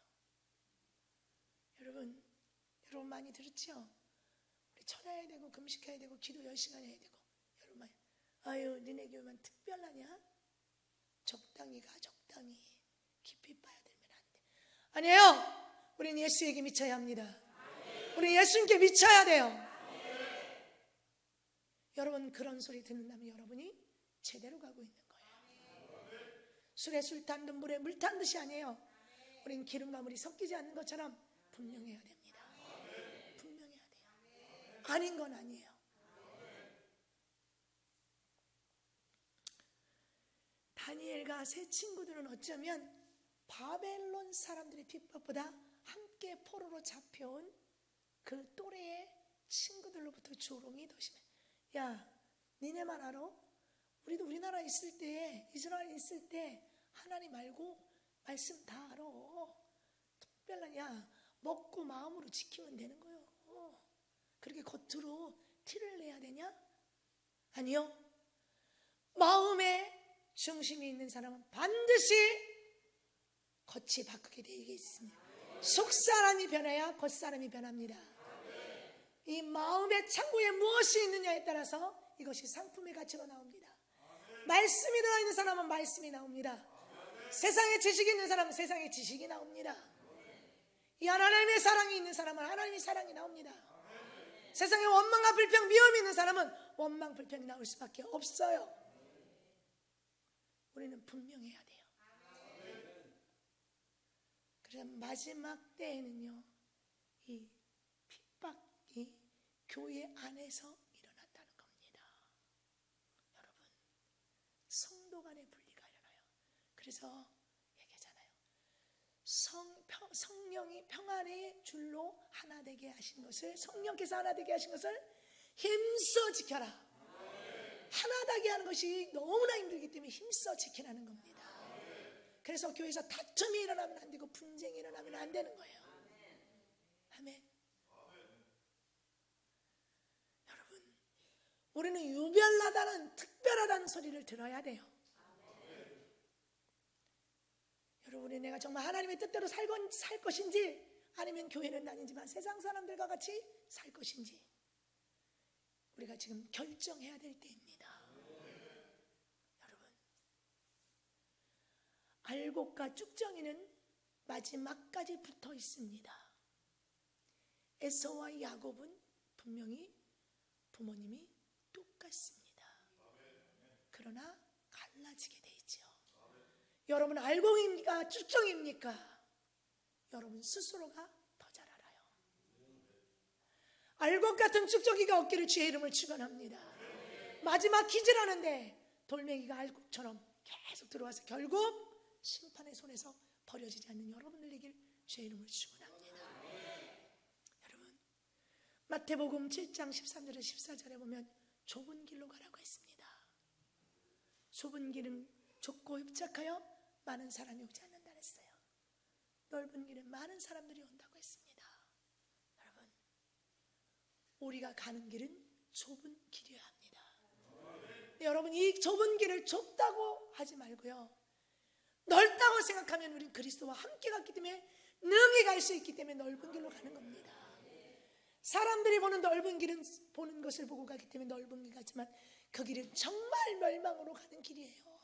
여러분 많이 들었죠? 우리 철야해야 되고 금식해야 되고 기도 10시간 해야 되고. 여러분 많이, 아유 니네 교회만 특별하냐? 적당히 가, 적당히. 깊이 빠져들면 안 돼. 아니에요. 우리는 예수에게 미쳐야 합니다. 우리는 예수님께 미쳐야 돼요. 여러분, 그런 소리 듣는다면 여러분이 제대로 가고 있는 거예요. 술에 술 탄 듯 물에 물 탄 듯이 아니에요. 우린 기름과 물이 섞이지 않는 것처럼 분명해야 됩니다. 분명해야 돼요. 아닌 건 아니에요. 다니엘과 세 친구들은 어쩌면 바벨론 사람들의 핍박보다 함께 포로로 잡혀온 그 또래의 친구들로부터 조롱이 더 심해. 야, 니네만 알아? 우리도 우리나라 있을 때, 이스라엘 있을 때 하나님 알고 말씀 다 알아. 특별한, 야, 먹고 마음으로 지키면 되는 거예요. 그렇게 겉으로 티를 내야 되냐? 아니요. 마음의 중심이 있는 사람은 반드시 겉이 바꾸게 되어 있습니다. 속사람이 변해야 겉사람이 변합니다. 이 마음의 창고에 무엇이 있느냐에 따라서 이것이 상품의 가치로 나옵니다. 말씀이 들어있는 사람은 말씀이 나옵니다. 세상에 지식이 있는 사람은 세상에 지식이 나옵니다. 이 하나님의 사랑이 있는 사람은 하나님의 사랑이 나옵니다. 세상에 원망과 불평, 미움이 있는 사람은 원망, 불평이 나올 수밖에 없어요. 우리는 분명해야 돼요. 그래서 마지막 때에는요, 이 핍박이 교회 안에서 일어났다는 겁니다. 여러분, 성도 간의 분리가 일어나요. 그래서 얘기하잖아요. 성령이 평안의 줄로 하나 되게 하신 것을, 성령께서 하나 되게 하신 것을 힘써 지켜라. 하나 되게 하는 것이 너무나 힘들기 때문에 힘써 지키라는 겁니다. 그래서 교회에서 다툼이 일어나면 안 되고 분쟁이 일어나면 안 되는 거예요. 아멘. 여러분, 우리는 유별나다는, 특별하다는 소리를 들어야 돼요. 여러분, 우리 내가 정말 하나님의 뜻대로 살 것인지, 아니면 교회는 다니지만 세상 사람들과 같이 살 것인지, 우리가 지금 결정해야 될 때입니다. 여러분, 알곡과 쭉정이는 마지막까지 붙어 있습니다. 에서와 야곱은 분명히 부모님이 똑같습니다. 그러나 갈라지게 돼 있죠. 여러분, 알곡입니까? 쭉정입니까? 여러분 스스로가 더 잘 알아요. 알곡 같은 쭉정이가 없기를 주의 이름을 축원합니다. 마지막 기질하는데 돌멩이가 알곡처럼 계속 들어와서 결국 심판의 손에서 버려지지 않는 여러분들 되길 주의 이름을 축원합니다. 여러분, 마태복음 7장 13절에 14절에 보면 좁은 길로 가라고 했습니다. 좁은 길은 좁고 협착하여 많은 사람이 오지 않는다 했어요. 넓은 길은 많은 사람들이 온다고 했습니다. 여러분, 우리가 가는 길은 좁은 길이어야 합니다. 여러분, 이 좁은 길을 좁다고 하지 말고요, 넓다고 생각하면 우리는 그리스도와 함께 갔기 때문에 능히 갈 수 있기 때문에 넓은 길로 가는 겁니다. 사람들이 보는 넓은 길은 보는 것을 보고 가기 때문에 넓은 길 같지만 그 길은 정말 멸망으로 가는 길이에요.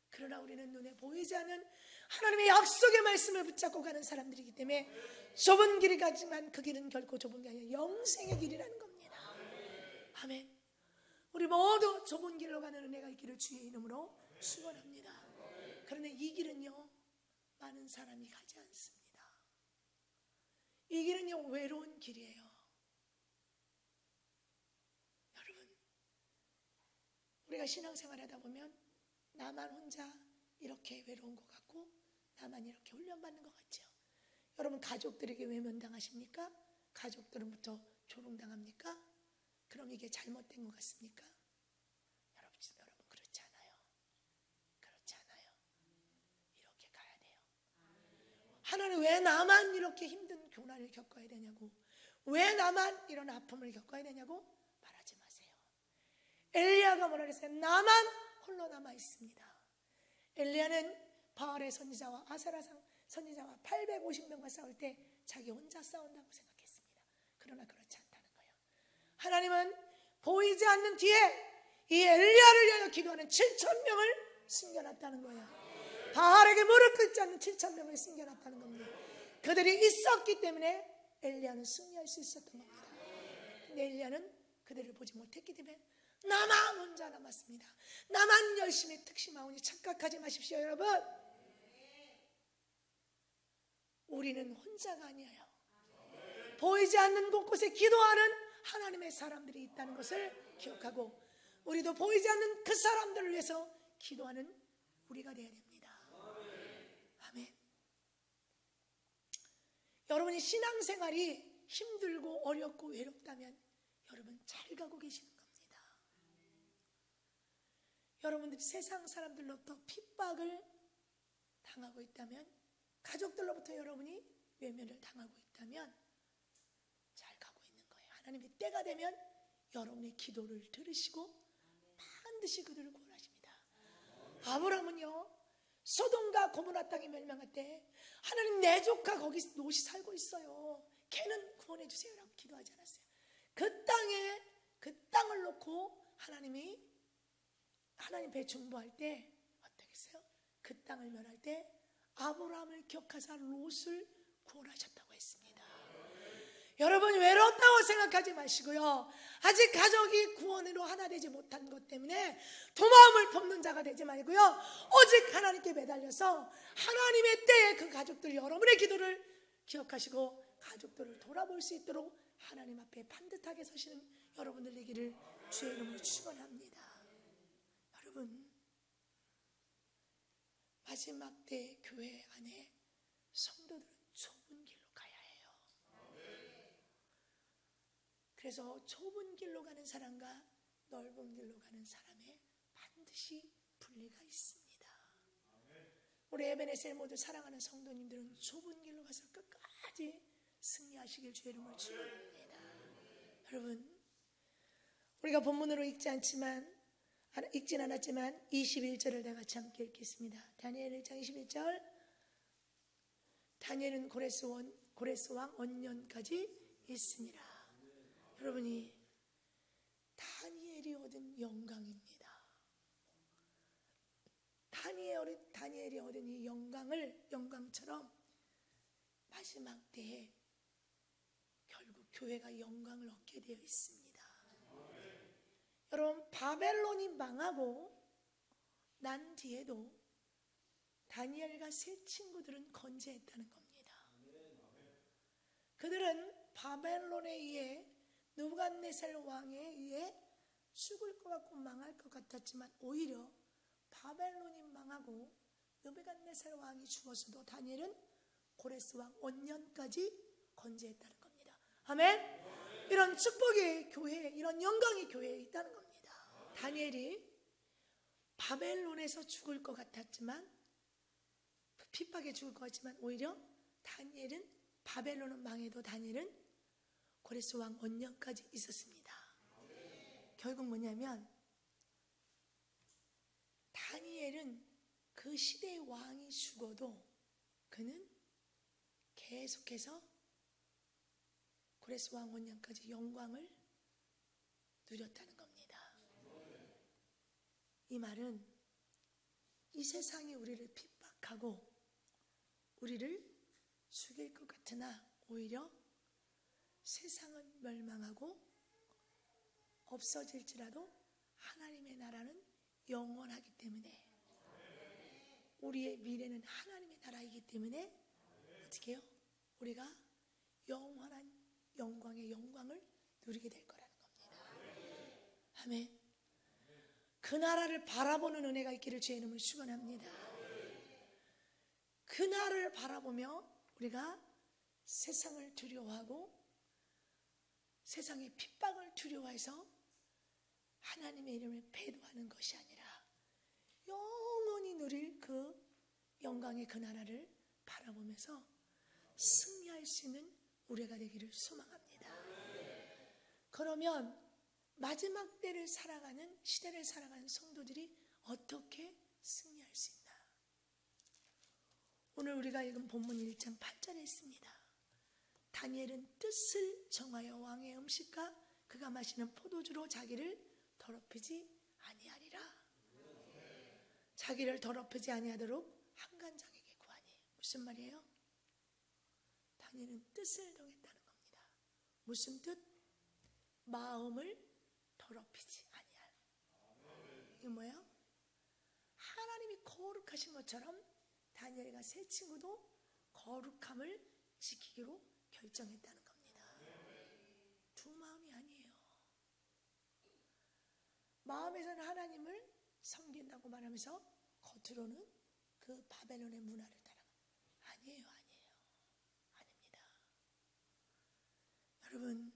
그러나 우리는 눈에 보이지 않는 하나님의 약속의 말씀을 붙잡고 가는 사람들이기 때문에 좁은 길이 가지만 그 길은 결코 좁은 게 아니라 영생의 길이라는 겁니다. 아멘. 우리 모두 좁은 길로 가는 은혜가 있기를 주의 이름으로 축원합니다. 그런데 이 길은요, 많은 사람이 가지 않습니다. 이 길은요, 외로운 길이에요. 여러분, 우리가 신앙생활 하다 보면 나만 혼자 이렇게 외로운 것 같고 나만 이렇게 훈련받는 것 같죠. 여러분, 가족들에게 외면당하십니까? 가족들은부터 조롱당합니까? 그럼 이게 잘못된 것 같습니까? 여러분 그렇지 않아요. 그렇지 않아요. 이렇게 가야 돼요. 하나님, 왜 나만 이렇게 힘든 고난을 겪어야 되냐고, 왜 나만 이런 아픔을 겪어야 되냐고 말하지 마세요. 엘리야가 뭐라 그랬어요? 나만 홀로 남아 있습니다. 엘리야는 바알의 선지자와 아사라 선지자와 850명과 싸울 때 자기 혼자 싸운다고 생각했습니다. 그러나 그렇지 않다는 거예요. 하나님은 보이지 않는 뒤에 이 엘리야를 위하여 기도하는 7,000명을 숨겨놨다는 거예요. 바알에게 무릎 꿇지 않는 7,000명을 숨겨놨다는 겁니다. 그들이 있었기 때문에 엘리야는 승리할 수 있었던 겁니다. 근데 엘리야는 그들을 보지 못했기 때문에 나만 혼자 남았습니다. 나만 열심히 특심하오니 착각하지 마십시오. 여러분, 우리는 혼자가 아니에요. 보이지 않는 곳곳에 기도하는 하나님의 사람들이 있다는 것을 기억하고 우리도 보이지 않는 그 사람들을 위해서 기도하는 우리가 되어야 됩니다. 아멘. 여러분이 신앙생활이 힘들고 어렵고 외롭다면 여러분 잘 가고 계시는 겁니다. 여러분들이 세상 사람들로부터 핍박을 당하고 있다면, 가족들로부터 여러분이 외면을 당하고 있다면 잘 가고 있는 거예요. 하나님이 때가 되면 여러분의 기도를 들으시고 반드시 그들을 구원하십니다. 아브라함은요, 소돔과 고모라 땅이 멸망할 때 하나님, 내 조카 거기 롯이 살고 있어요, 걔는 구원해 주세요라고 기도하지 않았어요. 그 땅을 놓고 하나님 배 중보할 때 어떻게 했어요? 그 땅을 멸할 때 아브라함을 기억하사 롯을 구원하셨다고 했습니다. 여러분, 외롭다고 생각하지 마시고요, 아직 가족이 구원으로 하나 되지 못한 것 때문에 두 마음을 품는 자가 되지 말고요, 오직 하나님께 매달려서 하나님의 때에 그 가족들, 여러분의 기도를 기억하시고 가족들을 돌아볼 수 있도록 하나님 앞에 반듯하게 서시는 여러분들 되기를 주의 이름으로 축원합니다. 여러분, 마지막 때 교회 안에 성도들은 좁은 길로 가야 해요. 그래서 좁은 길로 가는 사람과 넓은 길로 가는 사람에 반드시 분리가 있습니다. 우리 에베네셀 모두 사랑하는 성도님들은 좁은 길로 가서 끝까지 승리하시길 주의 이름으로 축원합니다. 여러분, 우리가 본문으로 읽진 않았지만 21절을 다 같이 함께 읽겠습니다. 다니엘 1장 21절. 다니엘은 고레스 왕 원년까지 있으니라. 여러분이 다니엘이 얻은 영광입니다. 다니엘이 얻은 이 영광처럼 마지막 때에 결국 교회가 영광을 얻게 되어 있습니다. 여러분, 바벨론이 망하고 난 뒤에도 다니엘과 세 친구들은 건재했다는 겁니다. 그들은 바벨론에 의해, 느부갓네살 왕에 의해 죽을 것 같고 망할 것 같았지만 오히려 바벨론이 망하고 느부갓네살 왕이 죽었어도 다니엘은 고레스 왕 원년까지 건재했다는 겁니다. 아멘. 이런 축복의 교회에, 이런 영광의 교회에 있다는 겁니다. 다니엘이 바벨론에서 죽을 것 같았지만, 핍박에 죽을 것 같지만 오히려 다니엘은, 바벨론은 망해도 다니엘은 고레스 왕 원년까지 있었습니다. 결국 뭐냐면 다니엘은 그 시대의 왕이 죽어도 그는 계속해서 고레스 왕 원년까지 영광을 누렸다는 겁니다. 이 말은 이 세상이 우리를 핍박하고 우리를 죽일 것 같으나 오히려 세상은 멸망하고 없어질지라도 하나님의 나라는 영원하기 때문에, 우리의 미래는 하나님의 나라이기 때문에 어떻게 해요? 우리가 영원한 영광의 영광을 누리게 될 거라는 겁니다. 아멘. 그 나라를 바라보는 은혜가 있기를 주의 이름으로 축원합니다. 그 나라를 바라보며 우리가 세상을 두려워하고 세상의 핍박을 두려워해서 하나님의 이름을 배도하는 것이 아니라 영원히 누릴 그 영광의 그 나라를 바라보면서 승리할 수 있는 우리가 되기를 소망합니다. 그러면 마지막 때를 살아가는, 시대를 살아가는 성도들이 어떻게 승리할 수 있나? 오늘 우리가 읽은 본문 1장 8절에 있습니다. 다니엘은 뜻을 정하여 왕의 음식과 그가 마시는 포도주로 자기를 더럽히지 아니하리라. 자기를 더럽히지 아니하도록 한간장에게 구하니. 무슨 말이에요? 다니엘은 뜻을 정했다는 겁니다. 무슨 뜻? 마음을 더럽히지 아니할. 이게 뭐예요? 하나님이 거룩하신 것처럼 다니엘과 세 친구도 거룩함을 지키기로 결정했다는 겁니다. 두 마음이 아니에요. 마음에서는 하나님을 섬긴다고 말하면서 겉으로는 그 바벨론의 문화를 따라가. 아니에요. 아닙니다. 여러분,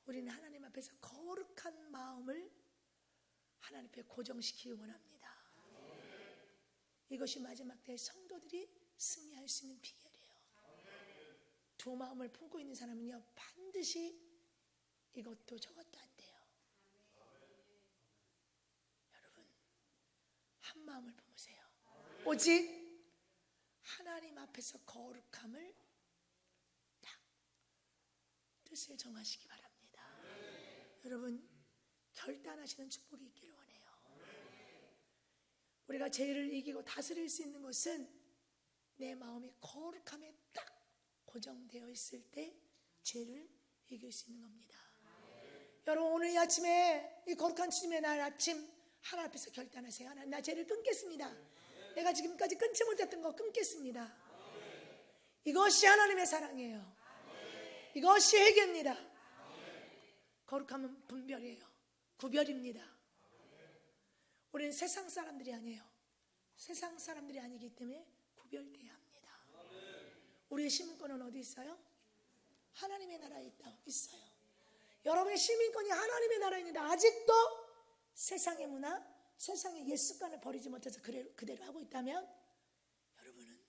우리는 하나님 앞에서 거룩한 마음을 하나님 앞에 고정시키기 원합니다. 이것이 마지막 때 성도들이 승리할 수 있는 비결이에요. 두 마음을 품고 있는 사람은요, 반드시 이것도 저것도 안 돼요. 한 마음을 품으세요. 오직 하나님 앞에서 거룩함을 딱 뜻을 정하시기 바랍니다. 여러분, 결단하시는 축복이 있기를 원해요. 우리가 죄를 이기고 다스릴 수 있는 것은 내 마음이 거룩함에 딱 고정되어 있을 때 죄를 이길 수 있는 겁니다. 여러분, 오늘 이 아침에 이 거룩한 주님의 날 아침 하나님 앞에서 결단하세요. 하나님, 나 죄를 끊겠습니다. 내가 지금까지 끊지 못했던 거 끊겠습니다. 이것이 하나님의 사랑이에요. 이것이 회개입니다. 거룩함은 분별이에요. 구별입니다. 우리는 세상 사람들이 아니에요. 세상 사람들이 아니기 때문에 구별돼야 합니다. 우리의 시민권은 어디 있어요? 하나님의 나라에 있어요. 여러분의 시민권이 하나님의 나라에 있는데 아직도 세상의 문화, 세상의 옛 습관을 버리지 못해서 그대로 하고 있다면 여러분은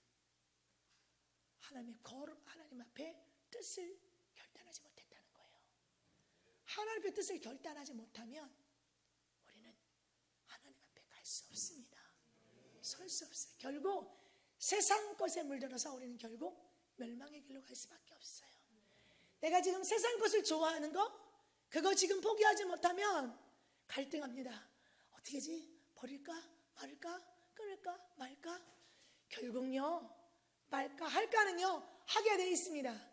하나님 앞에 뜻을 결단하지 못했다는 거예요. 하나님 앞에 뜻을 결단하지 못하면 우리는 하나님 앞에 갈 수 없습니다. 설 수 없어요. 결국 세상 것에 물들어서 우리는 결국 멸망의 길로 갈 수밖에 없어요. 내가 지금 세상 것을 좋아하는 거, 그거 지금 포기하지 못하면 갈등합니다. 어떻게 하지? 버릴까? 말까? 끊을까? 말까? 결국요, 말까? 할까는요, 하게 되어 있습니다.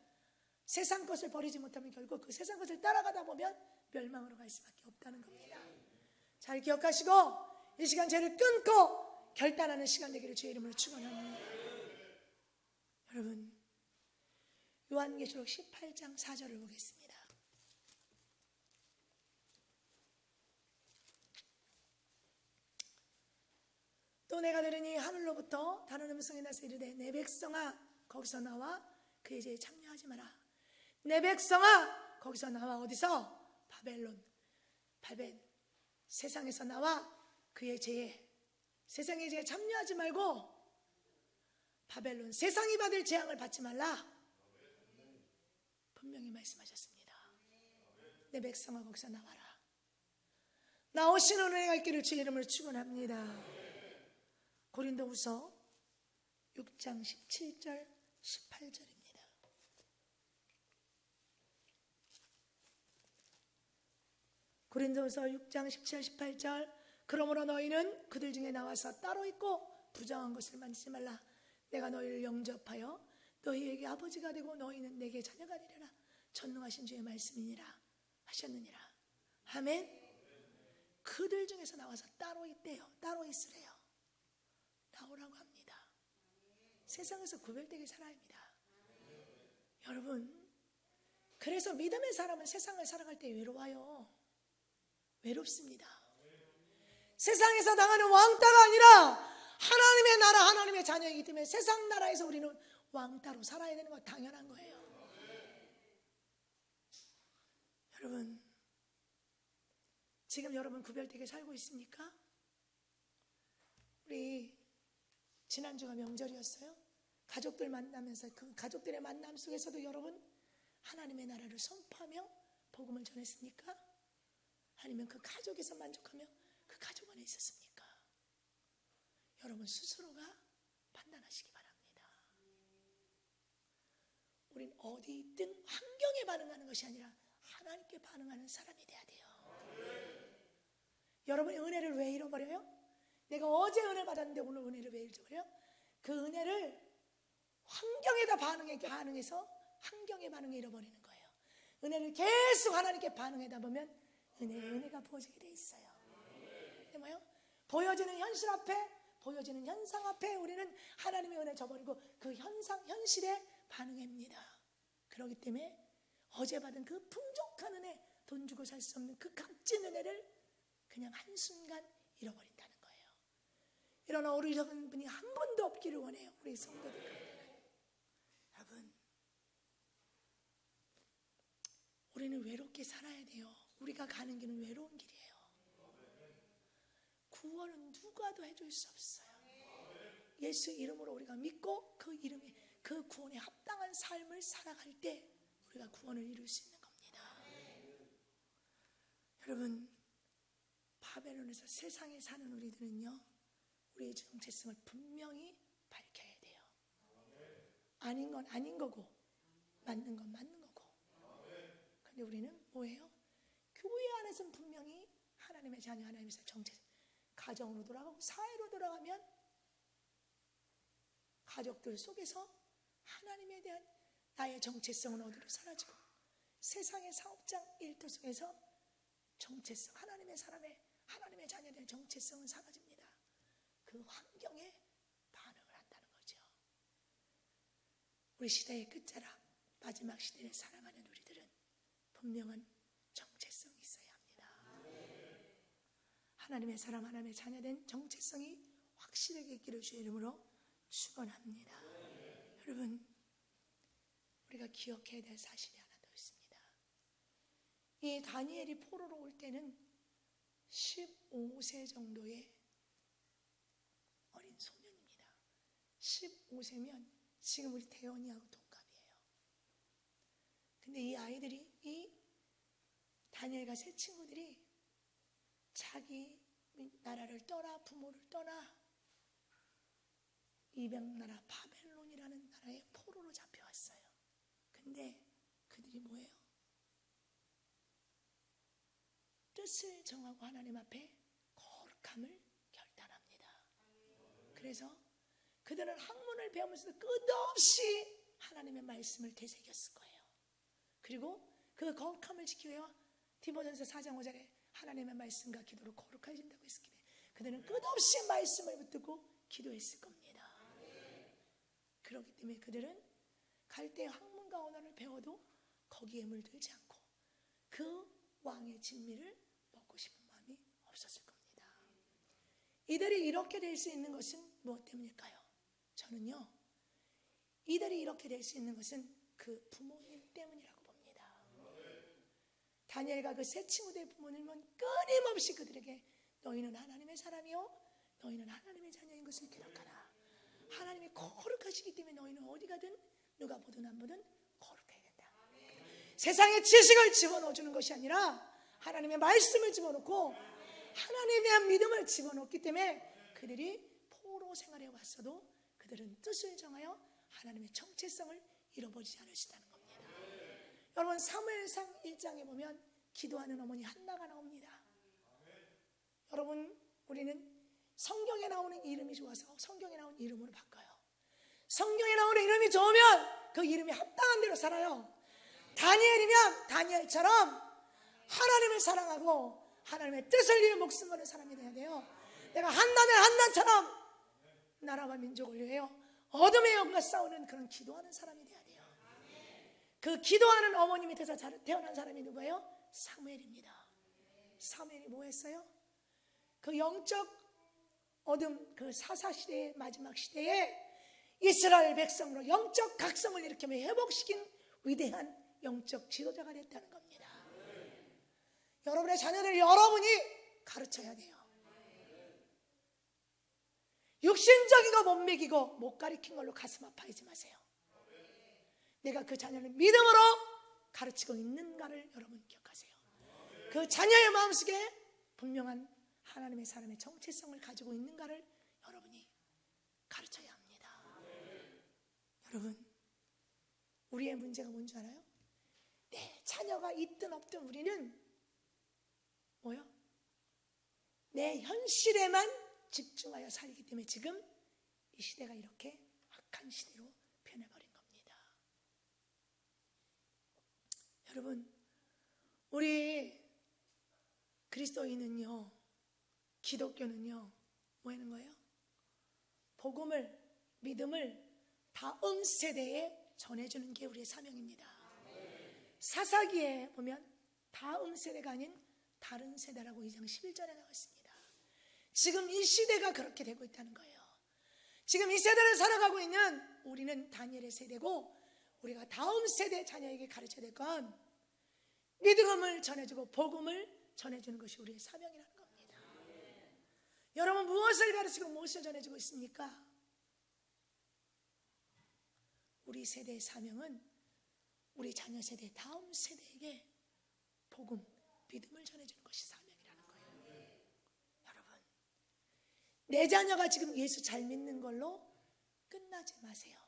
세상 것을 버리지 못하면 결국 그 세상 것을 따라가다 보면 멸망으로 갈 수밖에 없다는 겁니다. 잘 기억하시고 이 시간 죄를 끊고 결단하는 시간 되기를 주의 이름으로 축원합니다. 여러분, 요한계시록 18장 4절을 보겠습니다. 또 내가 들으니 하늘로부터 다른 음성이 나서 이르되 내 백성아 거기서 나와 그의 죄에 참여하지 마라. 내 백성아 거기서 나와. 어디서? 바벨 세상에서 나와 그의 죄에, 세상의 죄에 참여하지 말고 바벨론, 세상이 받을 재앙을 받지 말라. 분명히 말씀하셨습니다. 내 백성아 거기서 나와라. 나오시는 은혜가 있기를 주의 이름으로 축원합니다. 고린도후서 6장 17절 18절입니다. 고린도후서 6장 17, 18절. 그러므로 너희는 그들 중에 나와서 따로 있고 부정한 것을 만지지 말라. 내가 너희를 영접하여 너희에게 아버지가 되고 너희는 내게 자녀가 되리라. 전능하신 주의 말씀이니라 하셨느니라. 아멘. 그들 중에서 나와서 따로 있대요. 따로 있으래요. 나오라고 합니다. 세상에서 구별되게 살아야 합니다. 여러분, 그래서 믿음의 사람은 세상을 살아갈 때 외로워요. 외롭습니다. 세상에서 당하는 왕따가 아니라 하나님의 나라, 하나님의 자녀이기 때문에 세상 나라에서 우리는 왕따로 살아야 되는 거 당연한 거예요. 여러분, 지금 여러분 구별되게 살고 있습니까? 우리 지난주가 명절이었어요. 가족들 만나면서 그 가족들의 만남 속에서도 여러분 하나님의 나라를 선포하며 복음을 전했습니까? 아니면 그 가족에서 만족하며 그 가족 안에 있었습니까? 여러분 스스로가 판단하시기 바랍니다. 우린 어디든 환경에 반응하는 것이 아니라 하나님께 반응하는 사람이 돼야 돼요. 여러분이 은혜를 왜 잃어버려요? 내가 어제 은혜 받았는데 오늘 은혜를 왜 잃어버려요? 그 은혜를 환경에다 반응해서 환경의 반응에 잃어버리는 거예요. 은혜를 계속 하나님께 반응하다 보면 은혜가 부어지게 돼 있어요. 근데 뭐요? 보여지는 현실 앞에, 보여지는 현상 앞에 우리는 하나님의 은혜 저버리고 그 현실에 반응합니다. 그렇기 때문에 어제 받은 그 풍족한 은혜, 돈 주고 살 수 없는 그 값진 은혜를 그냥 한순간 잃어버린다는 거예요. 이런 어리석은 분이 한 번도 없기를 원해요. 우리 성도들. 여러분, 우리는 외롭게 살아야 돼요. 우리가 가는 길은 외로운 길이에요. 구원은 누가도 해줄 수 없어요. 예수 이름으로 우리가 믿고 그 이름에 그 구원에 합당한 삶을 살아갈 때 우리가 구원을 이룰 수 있는 겁니다. 여러분, 바벨론에서 세상에 사는 우리들은요, 우리의 정체성을 분명히 밝혀야 돼요. 아닌 건 아닌 거고 맞는 건 맞는 거고. 근데 우리는 뭐예요? 교회 안에서는 분명히 하나님의 자녀, 하나님의 정체성, 가정으로 돌아가고 사회로 돌아가면 가족들 속에서 하나님에 대한 나의 정체성은 어디로 사라지고, 세상의 사업장 일터 속에서 정체성, 하나님의 사람의, 하나님의 자녀들의 정체성은 사라집니다. 그 환경에 반응을 한다는 거죠. 우리 시대의 끝자락, 마지막 시대를 살아가는 우리들은 분명한 정체성이 있어야 합니다. 하나님의 사람, 하나님의 자녀된 정체성이 확실하게 있기를 주의 이름으로 축원합니다. 여러분, 우리가 기억해야 될 사실이 하나 더 있습니다. 이 다니엘이 포로로 올 때는 15세 정도의 어린 소년입니다. 15세면 지금 우리 태연이하고 동갑이에요. 근데 이 아이들이, 이 다니엘과 세 친구들이 자기 나라를 떠나, 부모를 떠나 이방 나라 바벨론이라는 나라에 포로로 잡혀왔어요. 근데 그들이 뭐예요? 뜻을 정하고 하나님 앞에 거룩함을 결단합니다. 그래서 그들은 학문을 배우면서도 끝없이 하나님의 말씀을 되새겼을 거예요. 그리고 그 거룩함을 지키기 위해 디모데전서 4장 5절에 하나님의 말씀과 기도로 거룩해진다고 했기 때문에 그들은 끝없이 말씀을 붙들고 기도했을 겁니다. 그렇기 때문에 그들은 갈대 학문과 언어를 배워도 거기에 물들지 않고 그 왕의 진미를 먹고 싶은 마음이 없었을 겁니다. 이들이 이렇게 될 수 있는 것은 무엇 때문일까요? 저는요, 이들이 이렇게 될 수 있는 것은 그 부모님 때문이라고 봅니다. 다니엘과 그 세 친구들의 부모님은 끊임없이 그들에게 너희는 하나님의 사람이요, 너희는 하나님의 자녀인 것을 기억하라. 하나님이 거룩하시기 때문에 너희는 어디 가든 누가 보든 안 보든 거룩해야 된다. 세상의 지식을 집어넣어주는 것이 아니라 하나님의 말씀을 집어넣고 하나님에 대한 믿음을 집어넣기 때문에 그들이 포로 생활에 왔어도 그들은 뜻을 정하여 하나님의 정체성을 잃어버리지 않을 수 있다는 겁니다. 여러분, 사무엘상 1장에 보면 기도하는 어머니 한나가 나옵니다. 여러분, 우리는 성경에 나오는 이름이 좋아서 성경에 나오는 이름으로 바꿔요. 성경에 나오는 이름이 좋으면 그 이름이 합당한 대로 살아요. 다니엘이면 다니엘처럼 하나님을 사랑하고 하나님의 뜻을 위해 목숨 거는 사람이 돼야 돼요. 내가 한나면 한나처럼 나라와 민족을 위하여 어둠의 영과 싸우는 그런 기도하는 사람이 돼야 돼요. 그 기도하는 어머니 밑에서 태어난 사람이 누구예요? 사무엘입니다. 사무엘이 뭐 했어요? 그 영적 어둠, 그 사사시대의 마지막 시대에 이스라엘 백성으로 영적 각성을 일으키며 회복시킨 위대한 영적 지도자가 됐다는 겁니다. 여러분의 자녀들 여러분이 가르쳐야 돼요. 육신적이고 못 먹이고 못 가르친 걸로 가슴 아파하지 마세요. 내가 그 자녀를 믿음으로 가르치고 있는가를 여러분 기억하세요. 그 자녀의 마음속에 분명한 하나님의 사람의 정체성을 가지고 있는가를 여러분이 가르쳐야 합니다. 여러분, 우리의 문제가 뭔지 알아요? 내 자녀가 있든 없든 우리는 뭐요? 내 현실에만 집중하여 살기 때문에 지금 이 시대가 이렇게 악한 시대로 변해버린 겁니다. 여러분, 우리 그리스도인은요, 기독교는요, 뭐 하는 거예요? 복음을, 믿음을 다음 세대에 전해주는 게 우리의 사명입니다. 사사기에 보면 다음 세대가 아닌 다른 세대라고 2장 11절에 나와 있습니다. 지금 이 시대가 그렇게 되고 있다는 거예요. 지금 이 세대를 살아가고 있는 우리는 다니엘의 세대고, 우리가 다음 세대 자녀에게 가르쳐야 될 건 믿음을 전해주고 복음을 전해주는 것이 우리의 사명이라는 겁니다. 여러분, 무엇을 가르치고 무엇을 전해주고 있습니까? 우리 세대의 사명은 우리 자녀 세대, 다음 세대에게 복음, 믿음을 전해주는 것이 사명이라는 거예요. 여러분, 내 자녀가 지금 예수 잘 믿는 걸로 끝나지 마세요.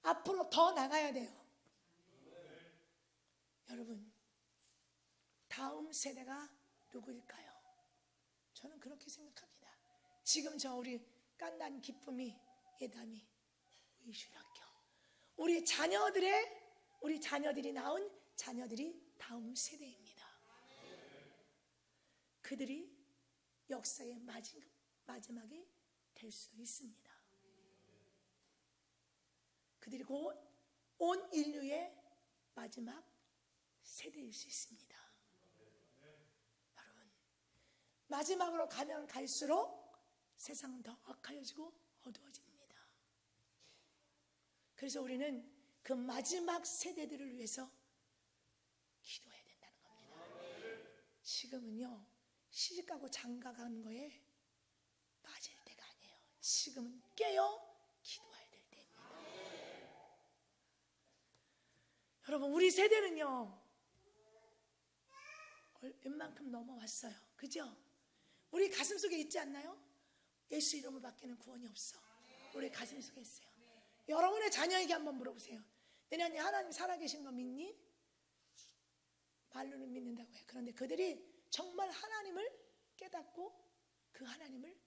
앞으로 더 나가야 돼요. 여러분, 다음 세대가 누구일까요? 저는 그렇게 생각합니다. 지금 저 우리 깐난 기쁨이, 예담이, 우리 주일학교, 우리 자녀들이 낳은 자녀들이 다음 세대입니다. 그들이 역사의 마지막이 될 수 있습니다. 그들이 곧 온 인류의 마지막 세대일 수 있습니다. 여러분, 마지막으로 가면 갈수록 세상은 더 악하여지고 어두워집니다. 그래서 우리는 그 마지막 세대들을 위해서 기도해야 된다는 겁니다. 지금은요, 시집가고 장가가는 거에 빠질 때가 아니에요. 지금은 깨어 기도해야 될 때입니다. 여러분, 우리 세대는요, 웬만큼 넘어왔어요. 그죠? 우리 가슴속에 있지 않나요? 예수 이름을 받기는 구원이 없어. 우리 가슴속에 있어요. 여러분의 자녀에게 한번 물어보세요. 너네 하나님 살아계신 거 믿니? 말로는 믿는다고 해요. 그런데 그들이 정말 하나님을 깨닫고 그 하나님을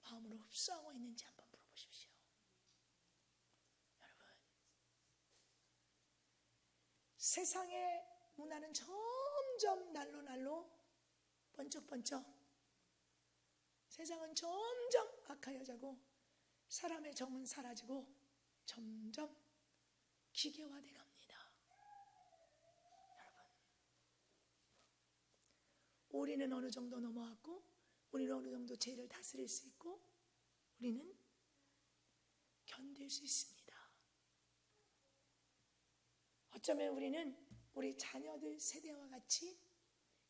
마음으로 흡수하고 있는지 한번 물어보십시오. 여러분, 세상의 문화는 점점 날로 번쩍번쩍, 세상은 점점 악하여지고 사람의 정은 사라지고 점점 기계화돼 갑니다. 여러분, 우리는 어느 정도 넘어왔고, 우리는 어느 정도 죄를 다스릴 수 있고, 우리는 견딜 수 있습니다. 어쩌면 우리는 우리 자녀들 세대와 같이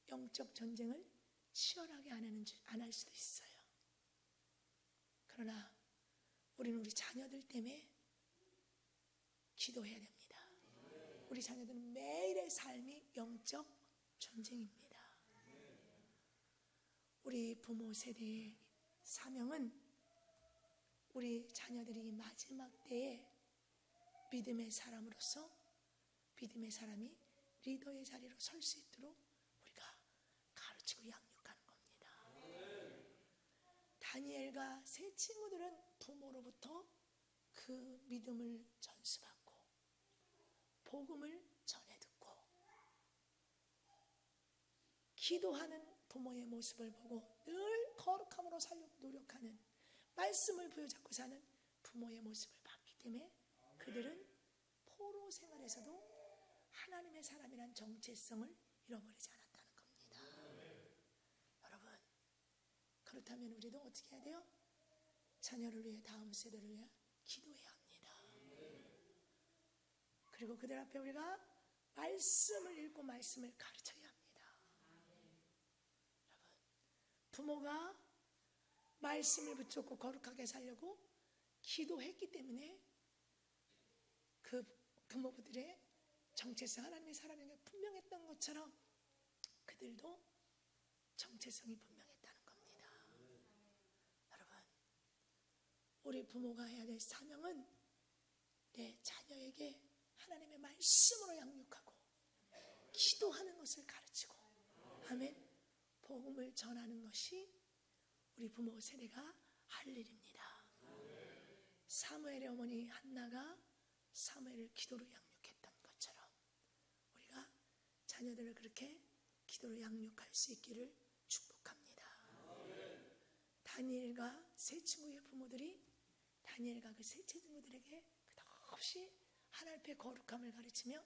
영적 전쟁을 치열하게 안 할 수도 있어요. 그러나 우리는 우리 자녀들 때문에 기도해야 됩니다. 우리 자녀들은 매일의 삶이 영적 전쟁입니다. 우리 부모 세대의 사명은 우리 자녀들이 마지막 때에 믿음의 사람으로서, 믿음의 사람이 리더의 자리로 설 수 있도록 우리가 가르치고 양육하는 겁니다. 다니엘과 세 친구들은 부모로부터 그 믿음을 전수받고 복음을 전해 듣고 기도하는 부모의 모습을 보고 늘 거룩함으로 살려고 노력하는, 말씀을 부여잡고 사는 부모의 모습을 봤기 때문에 그들은 포로 생활에서도 하나님의 사람이란 정체성을 잃어버리지 않았다는 겁니다. 여러분, 그렇다면 우리도 어떻게 해야 돼요? 자녀를 위해, 다음 세대를 위해 기도해야 합니다. 그리고 그들 앞에 우리가 말씀을 읽고 말씀을 가르쳐야 합니다. 여러분, 부모가 말씀을 붙잡고 거룩하게 살려고 기도했기 때문에 그 부모들의 정체성, 하나님의 사람에게 분명했던 것처럼 그들도 정체성이 분명했다는 겁니다. 여러분, 우리 부모가 해야 될 사명은 내 자녀에게 하나님의 말씀으로 양육하고 기도하는 것을 가르치고, 아멘, 복음을 전하는 것이 우리 부모 세대가 할 일입니다. 사무엘의 어머니 한나가 사무엘을 기도로 양육했던 것처럼 우리가 자녀들을 그렇게 기도로 양육할 수 있기를 축복합니다. 다니엘과 세 친구의 부모들이 다니엘과 그 세 친구들에게 끝없이 하나님 앞에 거룩함을 가르치며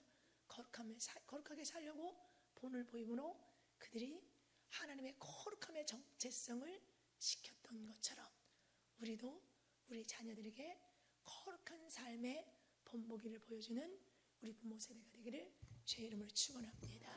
거룩하게 살려고 본을 보임으로 그들이 하나님의 거룩함의 정체성을 지켰던 것처럼 우리도 우리 자녀들에게 거룩한 삶의 본보기를 보여주는 우리 부모 세대가 되기를 주의 이름으로 축원합니다.